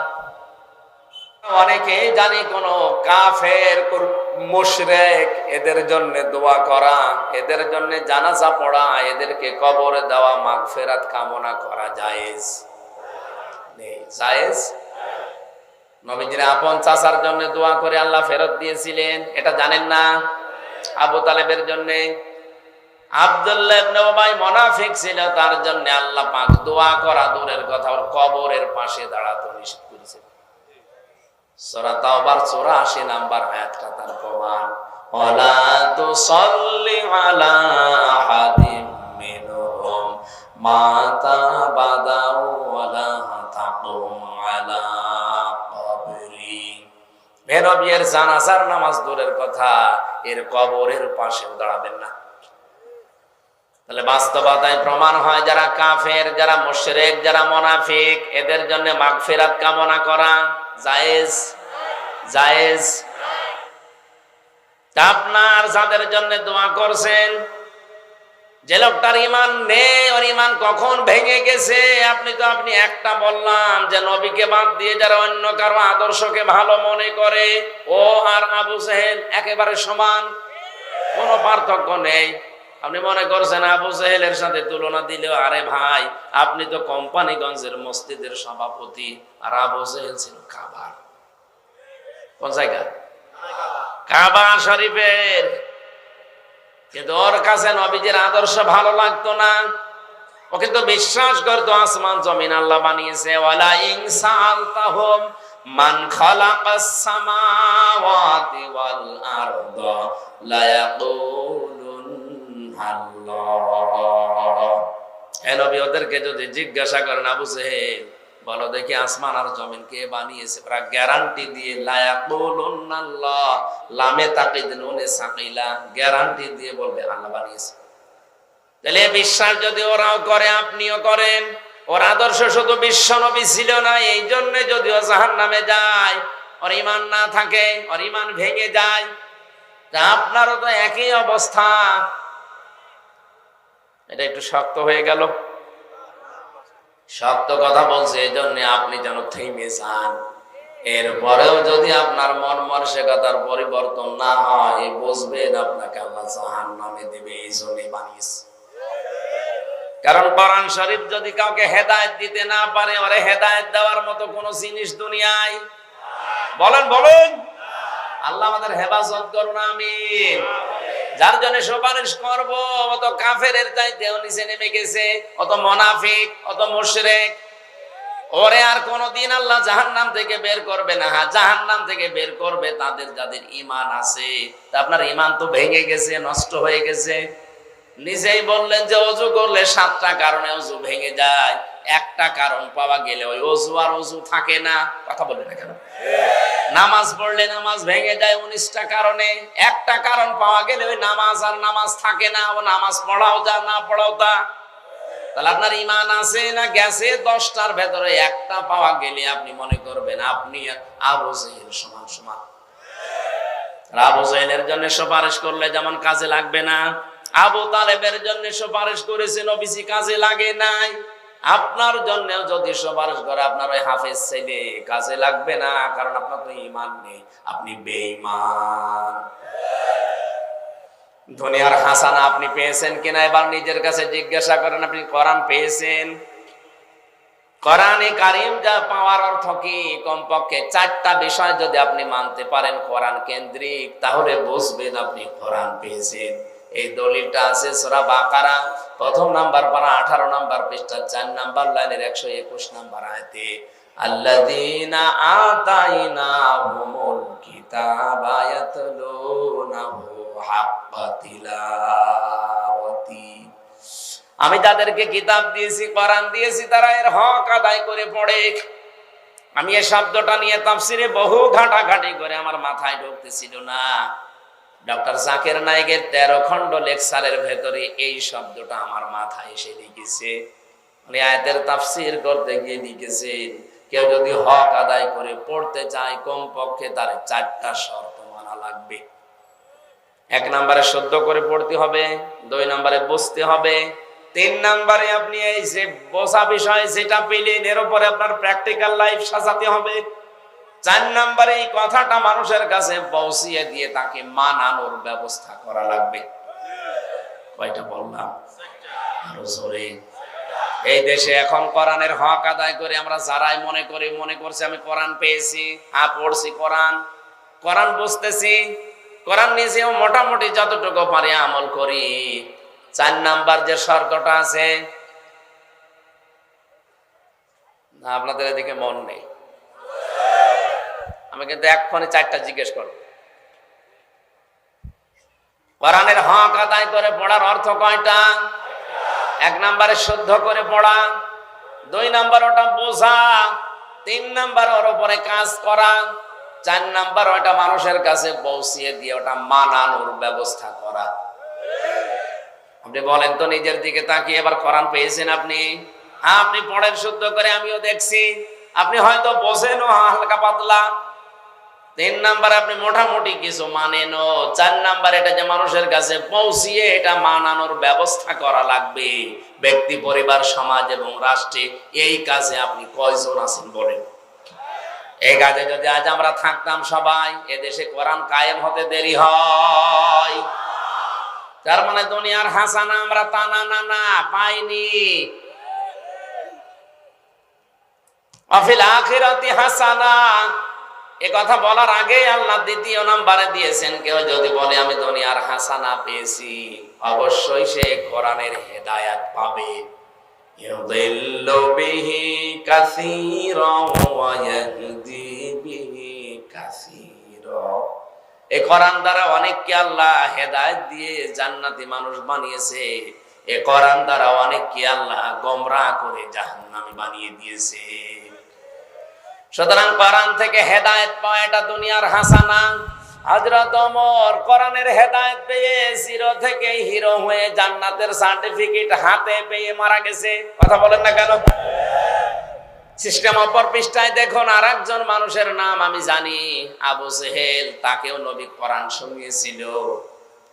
অনেকেই জানি কোন কাফের, মুশরিক, এদের জন্য দোয়া করা, এদের জন্য জানাজা পড়া, এদেরকে কবরে দেওয়া, মাগফিরাত কামনা করা জায়েজ নেই? জায়েজ? নবীজির আপন চাচার জন্য দোয়া করে আল্লাহ ফেরত দিয়েছিলেন, এটা জানেন না? আবু তালেবের জন্য। আব্দুল্লাহ ইবনে উবাই মুনাফিক ছিল, তার জন্য আল্লাহ পাক দোয়া করা দূরের কথা, ওর কবরের পাশে দাঁড়াতে নিষেধ করেছেন। সূরা তাওবার 84 নাম্বার আয়াতটা তার প্রমাণ। ওয়ালা তুসাল্লি আলা আহাদিম মিনহুম মাতা বাদাউ ওয়ালা তাকুম আলা কবরি। নবীর জানাজার নামাজ দূরের কথা, এর কবরের পাশেও দাঁড়াবেন না। তাহলে বাস্তবতায় প্রমাণ হয় যারা কাফের, যারা মুশরিক, যারা মুনাফিক, এদের জন্য মাগফিরাত কামনা করা জায়েজ? জায়েজ? আপনার যাদের জন্য দোয়া করছেন, যে লোকটার ঈমান নেই, ওর ঈমান কখন ভেঙে গেছে? আপনি একটা বললাম যে নবীকে বাদ দিয়ে যারা অন্য কারো আদর্শকে ভালো মনে করে, ও আর আবু জেহেল একেবারে সমান, কোনো পার্থক্য নেই। আপনি মনে করছেন আবু জেহেলের সাথে তুলনা দিলেও, আরে ভাই আপনি তো কোম্পানিগঞ্জের মসজিদের সভাপতি, আর আবু জেহেল ছিল কাবার। কোন জায়গা? কাবা শরীফের। কিন্তু ওর কাছে নবীজির আদর্শ ভালো লাগতো না। ও কিন্তু বিশ্বাস করতো আসমান জমিন আল্লাহ বানিয়েছে। ওয়ালা ইন সাআলতাহুম মান খালাকাস সামাওয়াতি ওয়াল আরদা লা ইয়াকুলুন আল্লাহ। এ নবী ওদেরকে যদি জিজ্ঞাসা করেন, আবু জেহেল বলো দেখি আসমান আর জমিন কে বানিয়েছে, ওরা গ্যারান্টি দিয়ে লা ইয়াকুলুন আল্লাহ, লামে তাকিদ নুনে সাকিলা, গ্যারান্টি দিয়ে বলবে আল্লাহ বানিয়েছে। তাহলে বিশ্বাস যদি ওরাও করে, আপনিও করেন। ওর আদর্শ শুধু বিশ্ব নবী ছিল না, এই জন্য যদিও জাহান্নামে যায়, ওর ঈমান না থাকে, ওর ঈমান ভেঙে যায়, তা আপনারও তো একই অবস্থা। এটা একটু শক্ত হয়ে গেল। শক্ত কথা বলছে, এই জন্য আপনি যেন থেমে যান। এরপরেও যদি আপনার মন মানসিকতার পরিবর্তন না হয়, বুঝবেন আপনাকে আল্লাহ জাহান্নামে দেবে, এই জন্যই বানিয়েছে। কারণ কোরআন শরীফ যদি কাউকে হেদায়েত দিতে না পারে, ওরে হেদায়েত দেওয়ার মতো কোন জিনিস দুনিয়ায় বলেন বলেন আল্লাহ আমাদের হেফাজত করুন, আমিন। যার জন্য সুপারিশ করব, অত কাফেরের চাইতেও নিচে নেমে গেছে, অত মুনাফিক, অত মুশরিক, ওরে আর কোনদিন আল্লাহ জাহান্নাম থেকে বের করবে না। জাহান্নাম থেকে বের করবে তাদের যাদের ঈমান আছে। তা আপনার ঈমান তো ভেঙে গেছে, নষ্ট হয়ে গেছে। নিজেই বললেন যে ওযু করলে 7টা কারণে ওযু ভেঙে যায়, একটা কারণ পাওয়া গেলে ওই ওযু আর ওযু থাকে না। কথা বললেন না কেন? নামাজ পড়লে নামাজ ভেঙে যায় 19টা কারণে, একটা কারণ পাওয়া গেলে ওই নামাজ আর নামাজ থাকে না, ও নামাজ পড়াও যা, না পড়াও তা। তাহলে আপনার ঈমান আছে না গেছে? 10টার ভেতরে একটা পাওয়া গেলে আপনি মনে করবেন আপনি আবু জেহেল সমান সমান। আবু জেহেলের জন্য সুপারিশ করলে যেমন কাজে লাগবে না, আবু তালেবের জন্য সুপারিশ করেছে নবীজি, কাজে লাগে নাই। আপনার জন্য যদি সুপারিশ করে আপনার ওই হাফেজ ছেলে কাজে লাগবে না, কারণ আপনার তো ঈমান নেই, আপনি বেঈমান। দুনিয়ার হাসানা আপনি পেয়েছেন কিনা এবার নিজের কাছে জিজ্ঞাসা করেন। আপনি কোরআন পেয়েছেন? কোরআনে কারীম যা পাওয়ার অর্থ কি? কমপক্ষে 4টা বিষয় যদি আপনি মানতে পারেন কোরআন কেন্দ্রিক, তাহলে বুঝবেন আপনি কোরআন পেয়েছেন। এই দলিলটা আছে সূরা বাকারা 1ম নাম্বার পারা 18 নাম্বার পৃষ্ঠা 4 নাম্বার লাইনের 121 নাম্বার আয়াতে, আল্লাযীনা আতাইনাহুমুল কিতাবা ইয়াতলুনাহু হাক্কা তিলাওয়াতি। আমি তাদেরকে কিতাব দিয়েছি, কোরআন দিয়েছি, তারা এর হক আদায় করে পড়ে। আমি এই শব্দটা নিয়ে তাফসিরে বহু ঘাটাঘাটি করে আমার মাথায় ঢুকতেছিল না। ডক্টর জাকির নায়েকের 13 খণ্ড লেকচারের ভেতরে এই শব্দটা আমার মাথায় এসে লিখেছে। উনি আয়াতের তাফসির করতে গিয়ে লিখেছেন, কেউ যদি হক আদায় করে পড়তে চায় কমপক্ষে তার 4টা শর্ত মানা লাগবে। 1 নম্বরে শুদ্ধ করে পড়তে হবে, 2 নম্বরে বুঝতে হবে, 3 নম্বরে আপনি এই যে বোঝা বিষয় যেটা পেলেন এর উপরে আপনার প্র্যাকটিক্যাল লাইফ সাজাতে হবে, 4 নম্বরে এই কথাটা মানুষের কাছে পৌঁছিয়ে দিয়ে তাকে মানানোর ব্যবস্থা করা লাগবে। কয়টা বললাম? আরো জোরে। এই দেশে এখন কোরআনের হক আদায় করে আমরা যারাই মনে করছি আমি কোরআন পেয়েছি, পড়ছি কোরআন, কোরআন বুঝতেছি, কোরআন নিজেও মোটামুটি যতটুকু পারি আমল করি, 4 নাম্বার যে শর্তটা আছে, না আপনাদের এদিকে মন নেই, আমি কিন্তু এক্ষুনি 4টা জিজ্ঞেস করব। কোরআনের হক আদায় করে পড়ার অর্থ কয়টা? 1 নম্বরে শুদ্ধ করে পড়া, 2 নম্বর ওটা বোঝা, 3 নম্বর ওর উপরে কাজ করা, 4 নম্বর ওটা মানুষের কাছে পৌঁছিয়ে দিয়ে ওটা মানানোর ব্যবস্থা করা। আপনি বলেন তো নিজের দিকে তাকিয়ে, এবার কোরআন পেয়েছেন আপনি? আপনি পড়েন শুদ্ধ করে, আমিও দেখছি, আপনি হয়তো বোঝেনও হালকা পাতলা। 3 নাম্বার আপনি মোটামুটি কিছু মানেন। 4 নাম্বার এটা যে মানুষের কাছে পৌঁছিয়ে এটা মানানোর ব্যবস্থা করা লাগবে। ব্যক্তি, পরিবার, সমাজ এবং রাষ্ট্রে এই কাজে আপনি কয়জন আছেন বলেন? এই কাজে যদি আজ আমরা থাকতাম সবাই, এদেশে কোরআন কায়েম হতে দেরি হয়। তার মানে দুনিয়ার হাসানা আমরা তা না পাইনি, আফিল আখিরাতি হাসানা। এ কথা বলার আগে আল্লাহ 2য় নম্বরে দিয়েছেন, কেউ যদি বলে আমি দুনিয়ার হাসানা পেয়েছি, অবশ্যই সে কোরআনের হেদায়াত পাবে। ইউদিল্লু বিহি কাসীরান ওয়া ইয়াহদি বিহি কাসীরা। এই কোরআন দ্বারা অনেককে আল্লাহ হেদায়েত দিয়ে জান্নাতি মানুষ বানিয়েছে, এই কোরআন দ্বারা অনেককে আল্লাহ গোমরাহ করে জাহান্নামী বানিয়ে দিয়েছে। সুতরাং কোরআন থেকে হেদায়েত পাওয়া এটা দুনিয়ার হাসানা। হযরত ওমর কোরআনের হেদায়েত পেয়ে 0 থেকে হিরো হয়ে জান্নাতের সার্টিফিকেট হাতে পেয়ে মারা গেছে। কথা বলেন না কেন? সিস্টেম অপর পৃষ্ঠায় দেখুন আরেকজন মানুষের নাম আমি জানি, আবু জেহেল, তাকেও নবী কোরআন শুনিয়েছিল।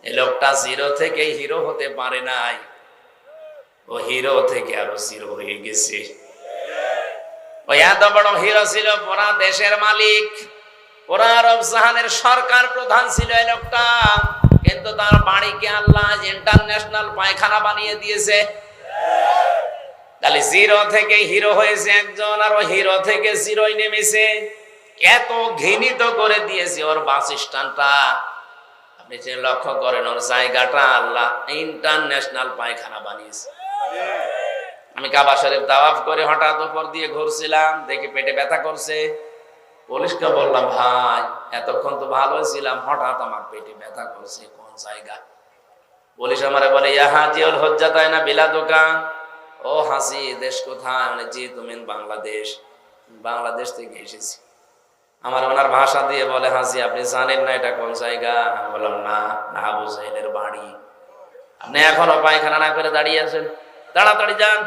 এই লোকটা 0 থেকে হিরো হতে পারে নাই, ও হিরো থেকে আরো 0 হয়ে গেছে। ওই এত বড় হিরো ছিল, পুরা দেশের মালিক, পুরা আরব জাহানের সরকার প্রধান ছিল এই লোকটা, কিন্তু তার বাড়িকে আল্লাহ ইন্টারন্যাশনাল পায়খানা বানিয়ে দিয়েছে। তাহলে 0 থেকে হিরো হয়েছে একজন, আর ওই হিরো থেকে 0ই নেমেছে। এত ঘৃণিত করে দিয়েছে ওর বাসস্থানটা। আপনি যে লক্ষ্য করেন ওর জায়গাটা আল্লাহ ইন্টারন্যাশনাল পায়খানা বানিয়েছে। আমি কাবা শরীফ তাওয়াফ করে হঠাৎ উপর দিয়ে ঘুরছিলাম, দেখি পেটে ব্যথা করছে। পুলিশকে বললাম, ভাই এতক্ষণ তো ভালো ছিলাম, হঠাৎ আমার পেটে ব্যথা করছে, কোন জায়গা? পুলিশ আমারে বলে, ইয়া হাজিউল হুজ্জাতাইনা বিলাদুকা। ও হাসি, দেশ কোথায়? মানে জি তুমি বাংলাদেশ। বাংলাদেশ থেকে এসেছি। আমার ওনার ভাষা দিয়ে বলে, হাসি আপনি জানেন না এটা কোন জায়গা? আমি বললাম, না, আবু জেহেলের বাড়ি। আপনি এখনো পায়খানা না করে দাঁড়িয়ে আছেন, তাড়াতাড়ি যান।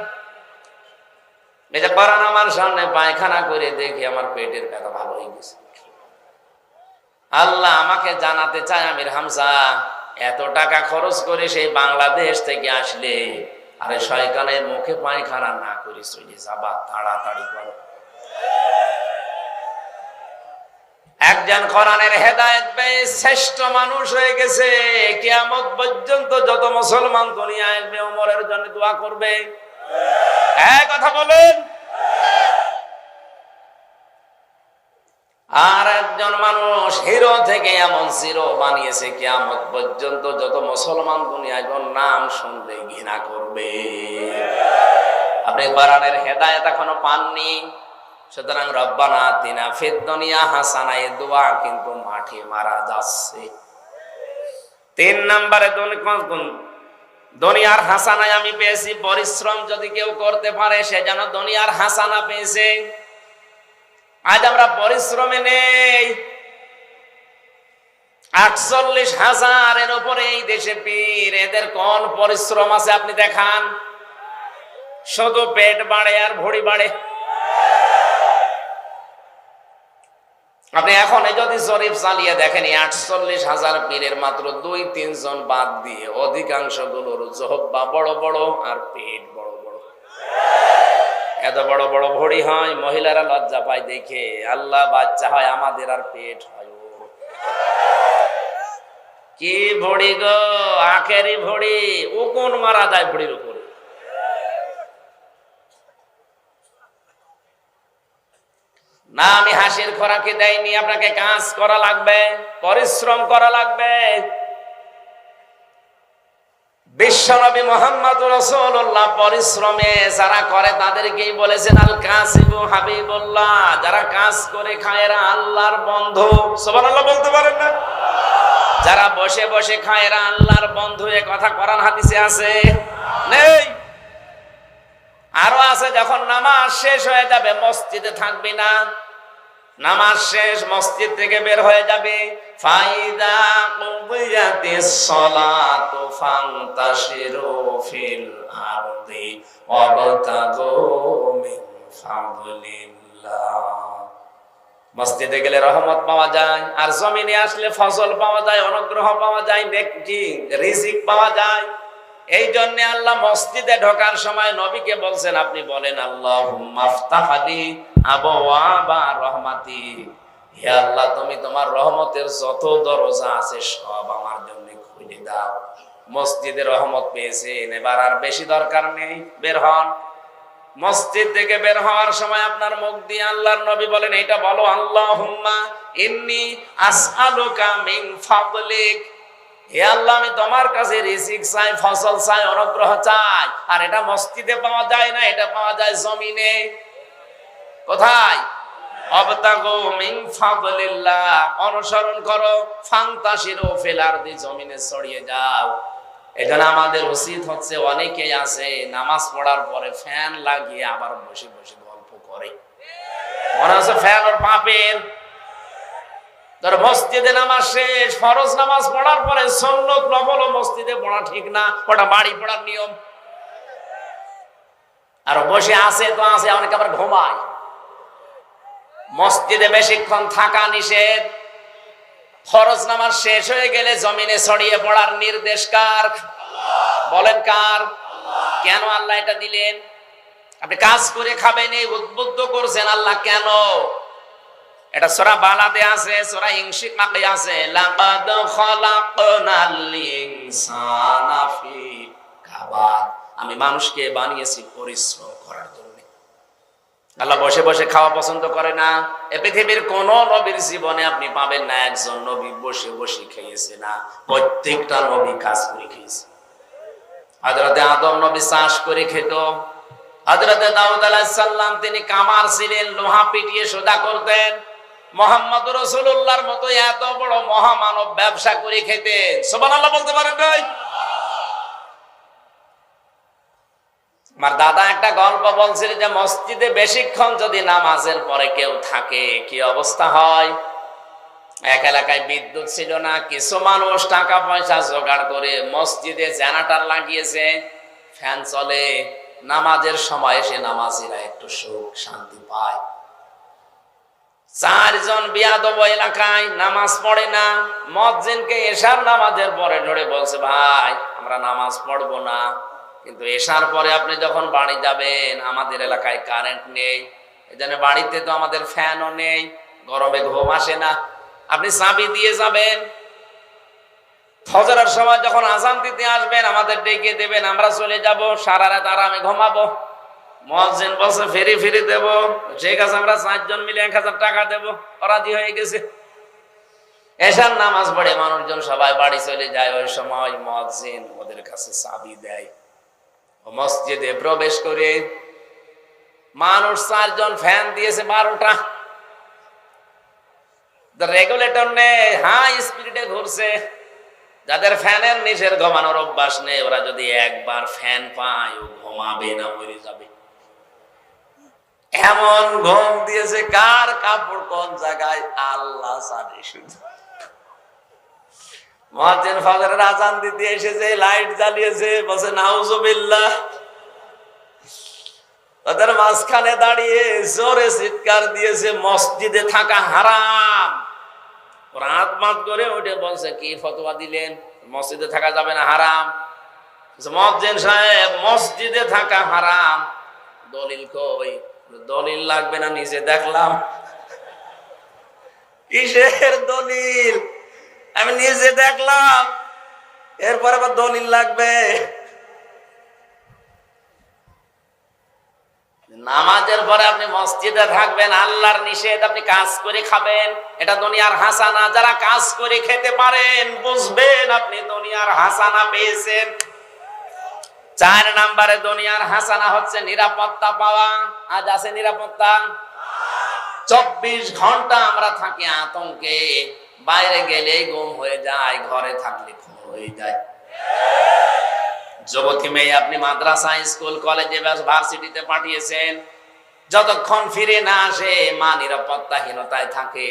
এই যে কোরআন আমার সামনে পায়খানা করে দেখি আমার পেটের ব্যথা ভালো হয়ে গেছে। আল্লাহ আমাকে জানাতে চায়, আমির হামজা এত টাকা খরচ করে সেই বাংলাদেশ থেকে আসলে আরে শয়তানে মুখে পায়খানা না করি চলে যাবা, তাড়াতাড়ি করো। একজন কোরআনের হেদায়েত পেয়ে শ্রেষ্ঠ মানুষ হয়ে গেছে, কিয়ামত পর্যন্ত যত মুসলমান দুনিয়ায় আসবে ওমরের জন্য দোয়া করবে। এক কথা বলেন। আর একজন মানুষ হিরো থেকে এমন জিরো বানিয়েছে, কিয়ামত পর্যন্ত যত মুসলমান দুনিয়ায় নাম শুনলে ঘৃণা করবে। আপনি কোরআনের হেদায়েত এখনো পাননি, সুতরাং রব্বানা আতিনা ফিদ দুনিয়া হাসানা এই দোয়া কিন্তু মাঠে মারা যাচ্ছে। 3 নম্বরে দুনিয়ার হাসানায় আমি পেয়েছি, পরিশ্রম যদি কেউ করতে পারে সে যেন দুনিয়ার হাসানা পেয়েছে। আজ আমরা পরিশ্রমে নেই। 48,000-এর উপরে এই দেশে পীর, এদের কোন পরিশ্রম আছে আপনি দেখান? শুধু পেট বাড়ে আর ভুঁড়ি বাড়ে। আপনি এখন যদি জরিপ চালিয়ে দেখেন 48,000 পীরের মাত্র 2-3 জন বাদ দিয়ে অধিকাংশ গুলোর জহব্বা বড় বড় আর পেট বড় বড়। এত বড় বড় ভুঁড়ি হয়, মহিলারা লজ্জা পায় দেখে, আল্লাহ বাচ্চা হয় আমাদের আর পেট হয় ওর। কি ভুঁড়ি গো, আখেরি ভুঁড়ি, উকুন মারা যায় ভুঁড়ির উপরে। না, আমি হাসির খোরাকি দেয়নি, আপনাকে কাজ করা লাগবে, পরিশ্রম করা লাগবে। বিশ্বনবী মুহাম্মদুর রাসূলুল্লাহ পরিশ্রমে যারা করে তাদেরকেই বলেছেন আল কাসিবু হাবিবুল্লাহ, যারা কাজ করে খায় এরা আল্লাহর বন্ধু। সুবহানাল্লাহ বলতে পারেন না? যারা বসে বসে খায় এরা আল্লাহর বন্ধু, এ কথা কোরআন হাদিসে আছে? নেই। আরো আছে, যখন নামাজ শেষ হয়ে যাবে মসজিদে থাকবি না, নামাজ শেষ মসজিদ থেকে বের হয়ে যাবে। ফাইদা কুদিয়াতিস সালাতু ফান্তাশিরু ফিল আরদি ওয়াবতাগু মিন ফাদলিল্লাহ। মসজিদে গেলে রহমত পাওয়া যায়, আর জমিনে আসলে ফসল পাওয়া যায়, অনুগ্রহ পাওয়া যায়, নেকি রিজিক পাওয়া যায়। এই জন্য আল্লাহ মসজিদে ঢোকার সময় নবীকে বলছেন, আপনি বলেন আল্লাহুম্মা আফতাহ লি আবওয়াবা রাহমাতি, হে আল্লাহ তুমি তোমার রহমতের যত দরজা আছে সব আমার জন্য খুলে দাও। মসজিদে রহমত পেয়েছেন, এবার আর বেশি দরকার নেই, বের হন। মসজিদ থেকে বের হওয়ার সময় আপনার মুখ দিয়ে আল্লাহর নবী বলেন, এটা বলো আল্লাহুম্মা ইন্নী আসআলুকা মিন ফাদলিক, হে আল্লাহ আমি তোমার কাছে রিজিক চাই, ফসল চাই, অনুগ্রহ চাই। আর এটা মসজিদে পাওয়া যায় না, এটা পাওয়া যায় জমিনে। কোথায়? আবতাগু মিন ফাদলিল্লাহ, অনুসরণ করো, ফান্তাশিরু ফিল আরদি, জমিনে ছড়িয়ে যাও। এখানে আমাদের উচিত হচ্ছে, অনেকেই আছে নামাজ পড়ার পরে ফ্যান লাগিয়ে আবার বসে বসে গল্প করে, মনে হচ্ছে ফ্যান ওর পাপের। ধর মসজিদে নামাজ শেষ, ফরজ নামাজ পড়ার পরে সুন্নত নফল মসজিদে পড়া ঠিক না, ওটা বাড়ি পড়ার নিয়ম। আর বসে আছে তো আছে, অনেকে আবার ঘুমায়। মসজিদে বেশিক্ষণ থাকা নিষেধ। ফরজ নামাজ শেষ হয়ে গেলে জমিনে ছড়িয়ে পড়ার নির্দেশ কার? বলেন কার? কেন আল্লাহ এটা দিলেন? আপনি কাজ করে খাবেন এই উদ্বুদ্ধ করছেন আল্লাহ কেন? এটা সূরা বালাদে আছে, সূরা ইনশিকাকে আছে, লাকাদ খালাকনাল ইনসানা ফি কাবাদ, আমি মানুষকে বানিয়েছি পরিশ্রম করার জন্য। আল্লাহ বসে বসে খাওয়া পছন্দ করে না। এই পৃথিবীর কোন নবীর জীবনে আপনি পাবেন না একজন নবী বসে বসে খেয়েছে না, প্রত্যেকটা নবী কাজ করে খেয়েছে। হযরতে আদম নবী চাষ করে খেত, হযরতে দাউদ আলাইহিস সালাম তিনি কামার ছিলেন, লোহা পিটিয়ে সোজা করতেন। মুহাম্মদুর রাসূলুল্লাহর মতো এত বড় মহামানব ব্যবসা করে খেতেন। সুবহানাল্লাহ বলতে পারেন নাই? আমার দাদা একটা গল্প বলছিল যে মসজিদে বেশিক্ষণ যদি নামাজের পরে কেউ থাকে কি অবস্থা হয়। এক এলাকায় বিদ্যুৎ ছিল না, কিছু মানুষ টাকা পয়সা জোগাড় করে মসজিদে জেনারেটর লাগিয়েছে, ফ্যান চলে, নামাজের সময় এসে নামাজিরা একটু সুখ শান্তি পায়। 4 জন বিয়াদব এলাকায় নামাজ পড়ে না, মুয়াজ্জিনকে এশার নামাজের পরে ধরে বলছে, ভাই আমরা নামাজ পড়বো না, কিন্তু এসার পরে আপনি যখন বাড়ি যাবেন, আমাদের এলাকায় কারেন্ট নেই, এজন্য বাড়িতে তো আমাদের ফ্যানও নেই, গরমে ঘুম আসে না। আপনি চাবি দিয়ে যাবেন, ফজরের সময় যখন আজান দিতে আসবেন আমাদের ডেকে দেবেন, আমরা চলে যাব, সারা রাত আরামে ঘুমাবো। মুয়াজ্জিন বলছে ফেরি ফেরি দেব, ঠিক আছে আমরা 4 জন মিলে 1000 টাকা দেব, রাজি হয়ে গেছে। এশার নামাজ পড়ে মানুষজন সবাই বাড়ি চলে যায়, ওই সময় মুয়াজ্জিন ওদের কাছে চাবি দেয়। মসজিদে প্রবেশ করে মানুষ 4 জন, ফ্যান দিয়েছে 12টা, রেগুলেটর নেই, হাই স্পিডে ঘুরছে। যাদের ফ্যানের নিচের ঘুমানোর অভ্যাস নেই, ওরা যদি একবার ফ্যান পায় ও ঘুমাবে না, মরে যাবে। এমন ঘুম দিয়েছে, কার কাপড় কোন জায়গায় আল্লাহ জানে। শুধু মুয়াজ্জিন ফজরের আজান দিতে এসেছে, লাইট জ্বালিয়েছে, বসে নাউজুবিল্লাহ। তাদের মাঝখানে দাঁড়িয়ে জোরে চিৎকার দিয়েছে, মসজিদে থাকা হারাম। রাত মাত করে ওঠে বলছে, কি ফতোয়া দিলেন, মসজিদে থাকা যাবে না, হারাম। মুয়াজ্জিন সাহেব, মসজিদে থাকা হারাম, দলিল কই? দলিল লাগবে না, নিজে দেখলাম। কিসের দলিল? আমি নিজে দেখলাম, এরপর আবার দলিল লাগবে? নামাজের পরে আপনি মসজিদে থাকবেন, আল্লাহর নিষেধ, আপনি কাজ করে খাবেন, এটা দুনিয়ার হাসানা। যারা কাজ করে খেতে পারেন বুঝবেন আপনি দুনিয়ার হাসানা পেয়েছেন। 4 নম্বরে দুনিয়ার হাসানা হচ্ছে নিরাপত্তা পাওয়া। আজ আছে নিরাপত্তা? 24 ঘন্টা আমরা থাকি আতঙ্কে, বাইরে গেলে গুম হয়ে যায়, ঘরে থাকলে খুন হয়ে যায়। যুবতী মেয়ে আপনি মাদ্রাসা, স্কুল, কলেজে, ভার্সিটিতে পাঠিয়েছেন, যতক্ষণ ফিরে না আসে মা নিরাপত্তাহীনতায় থাকে,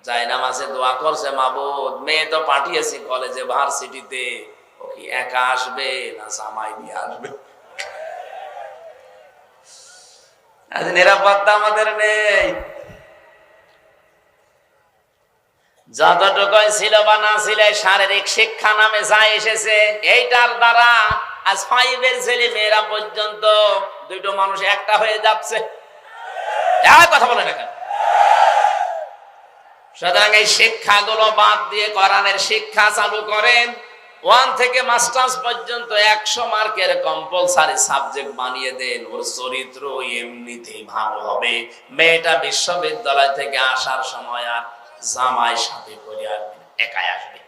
যায় নামাজে দোয়া করছে, মাবুদ মেয়ে তো পাঠিয়েছি কলেজে, ভার্সিটিতে, ও কি একা আসবে না জামাই নিয়ে আসবে? আজ নিরাপত্তা আমাদের নেই। যতটুকু ছিল বা না ছিল, শারীরিক শিক্ষা নামে যা এসেছে, এইটার দ্বারা আজ 5 ছেলে মেয়েরা পর্যন্ত 2টো মানুষ একটা হয়ে যাচ্ছে। কথা বলে না কেন? সুতরাং এই শিক্ষাগুলো বাদ দিয়ে কোরআনের শিক্ষা চালু করেন। 1 থেকে মাস্টার্স পর্যন্ত 100 মার্কের কম্পালসারি সাবজেক্ট বানিয়ে দেন, ওর চরিত্র এমনিতেই ভালো হবে। মেয়েটা বিশ্ববিদ্যালয় থেকে আসার সময় আর জামাই সাথে করে আসবে, একাই আসবে।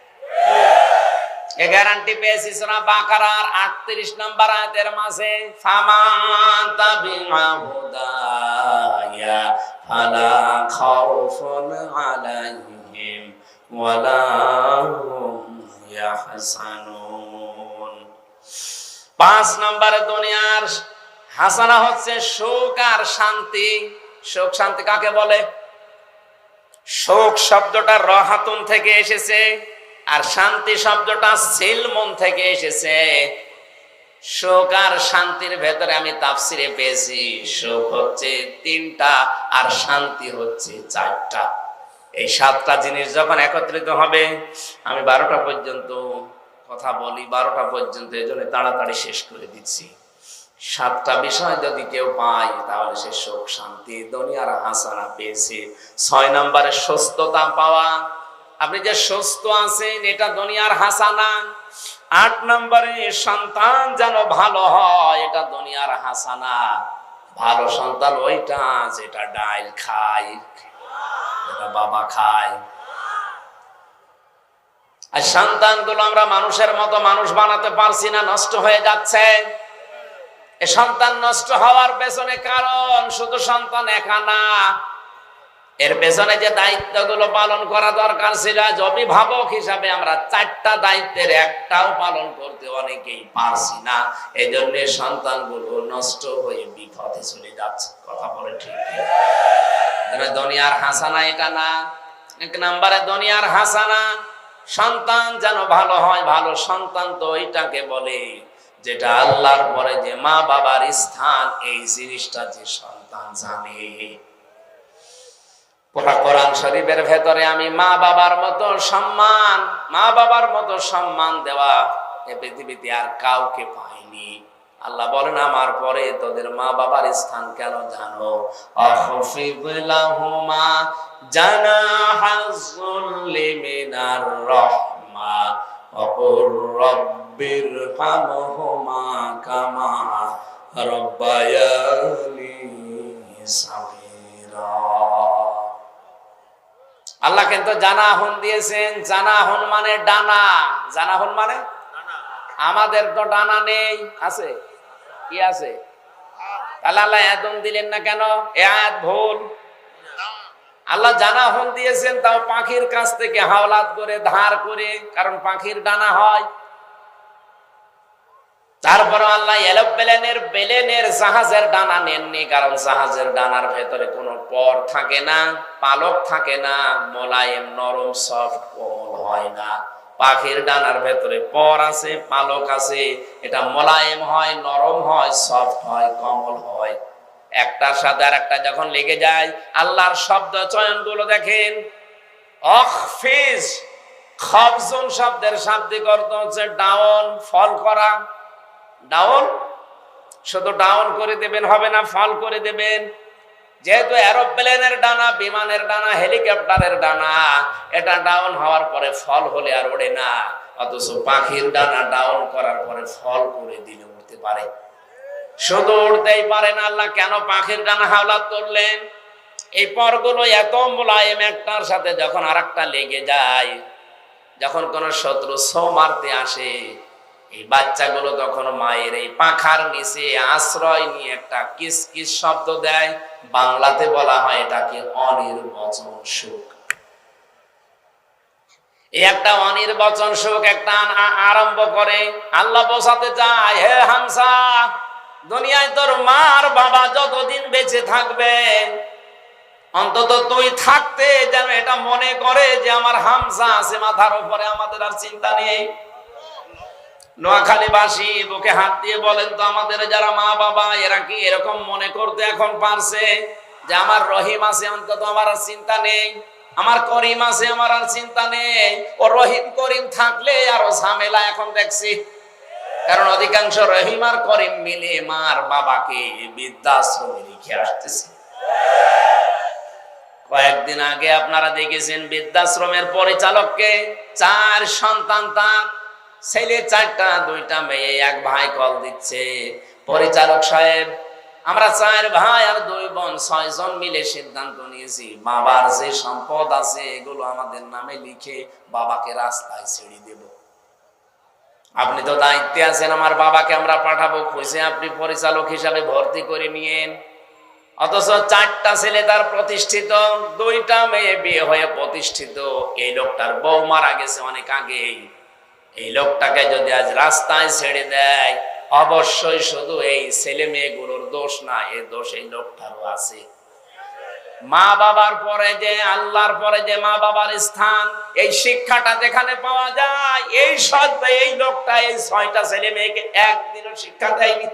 এ গ্যারান্টি পেয়েছি সূরা বাকারার 38 নম্বর আয়াতের মাঝে, ফামান তাবিআ হুদায়া ফালা খাউফুন আলাইহিম ওয়ালা হুম ইয়াহজানুন। 5 নম্বরে দুনিয়ার হাসানা হচ্ছে সুখ আর শান্তি। সুখ শান্তি কাকে বলে? সুখ শব্দটা রাহাতুন থেকে এসেছে, আর শান্তি শব্দটা সিলমন থেকে এসেছে। সুখ আর শান্তির ভেতরে আমি তাফসিরে পেয়েছি, সুখ হচ্ছে 3টা আর শান্তি হচ্ছে 4টা। এই 7টা জিনিস যখন একত্রিত হবে, আমি 12টা পর্যন্ত কথা বলি, 12টা পর্যন্ত, এজন্য তাড়াতাড়ি শেষ করে দিচ্ছি। 7টা বিষয় যদি কেউ পায় তাহলে সে সুখ শান্তি দুনিয়ার হাসানা পেয়েছে। 6 নম্বরে সুস্থতা পাওয়া, আপনি যে সুস্থ আছেন এটা দুনিয়ার হাসানা। 8 নম্বরে সন্তান যেন ভালো হয়, এটা দুনিয়ার হাসানা। ভালো সন্তান ওইটা যেটা ডাল খায়, এটা বাবা খায়। আর সন্তানগুলো আমরা মানুষের মতো মানুষ বানাতে পারছি না, নষ্ট হয়ে যাচ্ছে। এ সন্তান নষ্ট হওয়ার পেছনে কারণ শুধু সন্তান একা না, এর পেছনে যে দায়িত্বগুলো পালন করা দরকার ছিল, আজ অভিভাবক হিসাবে আমরা 4টা দায়িত্বের একটাও পালন করতে অনেকেই পারছি না। এই জন্য সন্তানগুলো নষ্ট হয়ে বিপথে চলে যাচ্ছে। কথা বলে ঠিক? দুনিয়ার হাসানা এটা না। 1 নম্বরে দুনিয়ার হাসানা সন্তান যেন ভালো হয়। ভালো সন্তান তো ওইটাকে বলে যেটা আল্লাহর পরে যে মা বাবার স্থান, এই জিনিসটা যে সন্তান জানে। কোরআন শরীফের ভেতরে আমি মা বাবার মতো সম্মান দেওয়া এ পৃথিবীতে আর কাউকে পাইনি। আল্লাহ বলেন আমার পরে তোদের মা বাবার স্থান কেন জানো? আখফিদ লাহুমা জানাহাযুল্লি মিনার রাহমা ওয়াকুর রাব্বিরহামহুমা কামা রাব্বায়ানি সাগীরা। আল্লাহ কিন্তু জানাহুন দিয়েছেন। জানাহুন মানে ডানা। জানাহুন মানে আমাদের তো ডানা নেই, আছে কি আছে? তাহলে আল্লাহ আদম দিলেন না কেন? এ আয়াত ভুল। আল্লাহ জানাহুন দিয়েছেন, তাও পাখির কাছ থেকে হাওলাত করে ধার করে, কারণ পাখির ডানা হয়। তারপর আল্লাহ বেলেনের জাহাজের ডানা নেননি, কারণ জাহাজের ডানার ভেতরে কোনো পর থাকে না, পালক থাকে না, মোলায়েম নরম সফট কোমল হয় না। পাখির ডানার ভেতরে পর আছে, পালক আছে, এটা মোলায়েম হয়, নরম হয়, সফট হয়, কোমল হয়। একটার সাথে আর একটা যখন লেগে যায়, আল্লাহর শব্দ চয়ন গুলো দেখেন। অখফিজ, খবজুন শব্দের শাব্দিক অর্থ হচ্ছে ডাউন, ফল করা। ডাউন, শুধু ডাউন করে দেবেন হবে না, ফল করে দেবেন। যেহেতু এরোপ্লেনের ডানা, বিমানের ডানা, হেলিকপ্টারের ডানা, এটা ডাউন হওয়ার পরে ফল হলে আর ওড়ে না। অথচ পাখির ডানা ডাউন করার পরে ফল করে দিলে উঠতে পারে। শুধু উঠতেই পারে না। আল্লাহ কেন পাখির ডানা হাওলাত করলেন? এই পরগুলো এত মোলায়েম, একটার সাথে যখন আর একটা লেগে যায়, যখন কোন শত্রু ছো মারতে আসে, এই বাচ্চাগুলো তখন মায়ের এই পাখার নিচে আশ্রয় নিয়ে একটা কিস কিস শব্দ দেয়। বাংলাতে বলা হয় এটাকে অনির্বচন সুখ। এই একটা অনির্বচন সুখ একটা আরম্ভ করে। আল্লাহ বোঝাতে চায়, হে হামসা, দুনিয়ায় তোর মার বাবা যতদিন বেঁচে থাকবে, অন্তত তুই থাকতে যেন এটা মনে করে যে আমার হামসা আছে মাথার উপরে, আমাদের আর চিন্তা নেই। নোয়াখালীবাসী বুকে হাত দিয়ে বলেন তো, আমাদের যারা মা বাবা, এরা কি এরকম মনে করতে এখন পারছে যে আমার রহিম আছে, অন্তত আমার আর চিন্তা নেই, আমার করিম আছে, আমার আর চিন্তা নেই? ও রহিম করিম থাকলে আরো ঝামেলা এখন দেখছি। কারণ অধিকাংশ রহিম আর করিম মিলে মার বাবাকে বৃদ্ধাশ্রমে রেখে আসতেছে। কয়েকদিন আগে আপনারা দেখেছেন বৃদ্ধাশ্রমের পরিচালককে, 4 সন্তান তার, ছেলে 4টা, 2টা মেয়ে, 1 ভাই কল দিচ্ছে, পরিচালক সাহেব, আমরা 4 ভাই আর 2 বোন 6 জন মিলে সিদ্ধান্ত নিয়েছি, বাবার যে সম্পদ আছে এগুলো আমাদের নামে লিখে বাবাকে রাস্তায় ছেড়ে দেব। আপনি তো দায়িত্বে আছেন, আমার বাবাকে আমরা পাঠাবো, খুঁজে আপনি পরিচালক হিসাবে ভর্তি করে নিয়েন। অথচ 4টা ছেলে তার প্রতিষ্ঠিত, 2টা মেয়ে বিয়ে হয়ে প্রতিষ্ঠিত। এই লোকটার বউ মারা গেছে অনেক আগেই। এই লোকটাকে যদি আজ রাস্তায় ছেড়ে দেয়, অবশ্যই শুধু এই ছেলে মেয়েগুলোর দোষ না, এই দোষ এই লোকটারও আছে। মা বাবার পরে যে, আল্লাহর পরে যে মা বাবার স্থান, এই শিক্ষাটা যেখানে পাওয়া যায়, এই সত্য এই লোকটা এই 6টা ছেলে মেয়েকে একদিনও শিক্ষা দেয়নি।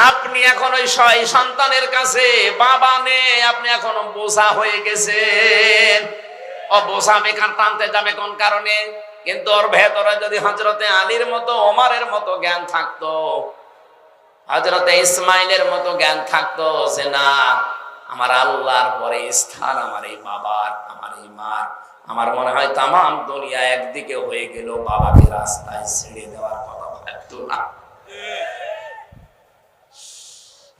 আপনি এখন ওই সন্তানের কাছে বাবা নেই, আপনি এখনো বোঝা হয়ে গেছেন। ও বোঝা বেকার টানতে যাবে কোন কারণে? কিন্তু ওর ভেতরে যদি হযরতে আলীর মতো, ওমরের মতো জ্ঞান থাকতো, হযরতে ইসমাইলের মতো জ্ঞান থাকতো যে না, আমার আল্লাহর পরে স্থান আমার এই বাবার, আমার এই মার, আমার মনে হয় তামাম দুনিয়া একদিকে হয়ে গেল, বাবাকে রাস্তায় ছেড়ে দেওয়ার কথা ভাবতো না।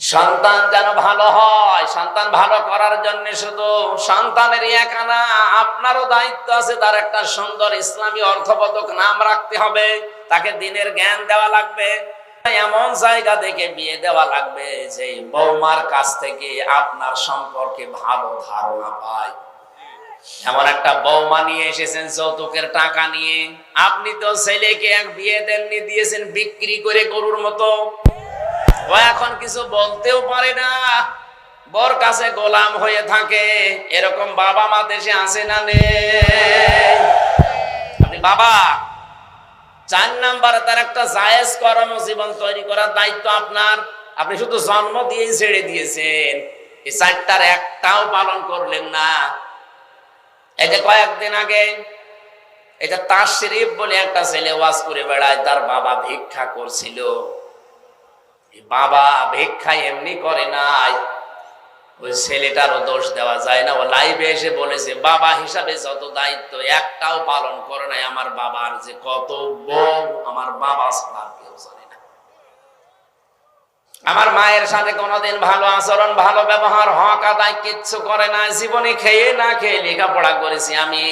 সন্তান যেন ভালো হয়, সন্তান ভালো করার জন্য শুধু সন্তানের একা না, আপনারও দায়িত্ব আছে। তার একটা সুন্দর ইসলামী অর্থবোধক নাম রাখতে হবে, তাকে দ্বীনের জ্ঞান দেওয়া লাগবে, এমন জায়গা থেকে বিয়ে দেওয়া লাগবে যে বৌমার কাছ থেকে আপনার সম্পর্কে ভালো ধারণা পায়। এমন একটা বৌমা নিয়ে এসেছেন যৌতুকের টাকা নিয়ে, আপনি তো ছেলেকে এক বিয়ে দেননি, দিয়েছেন বিক্রি করে গরুর মতো। ও এখন কিছু বলতেও পারে না, বর কাছে গোলাম হয়ে থাকে। এরকম বাবা মা দেশে আছে না নেই? আপনি বাবা, 4 নম্বরে তার একটা জায়েজ কর্মজীবন তৈরি করার দায়িত্ব আপনার। আপনি শুধু জন্ম দিয়েই ছেড়ে দিয়েছেন, এই 4টার একটাও পালন করলেন না। এই যে কয়েকদিন আগে এটা তাশরিফ বলে একটা ছেলে ওয়াজ করে বেড়ায়, তার বাবা ভিক্ষা করছিল। বাবা ভিক্ষা এমনি করে নাই, ওই ছেলেটারও দোষ দেওয়া যায় না। ও লাইভে এসে বলেছে বাবা হিসাবে যত দায়িত্ব একটাও পালন করে নাই। আমার বাবার যে কত বউ, আমার বাবা ছাড়া কেউ জানে না। আমার মায়ের সাথে কোনোদিন ভালো আচরণ, ভালো ব্যবহার, হক আদায় কিচ্ছু করে না। জীবনে খেয়ে না খেয়ে লেখাপড়া করেছি আমি।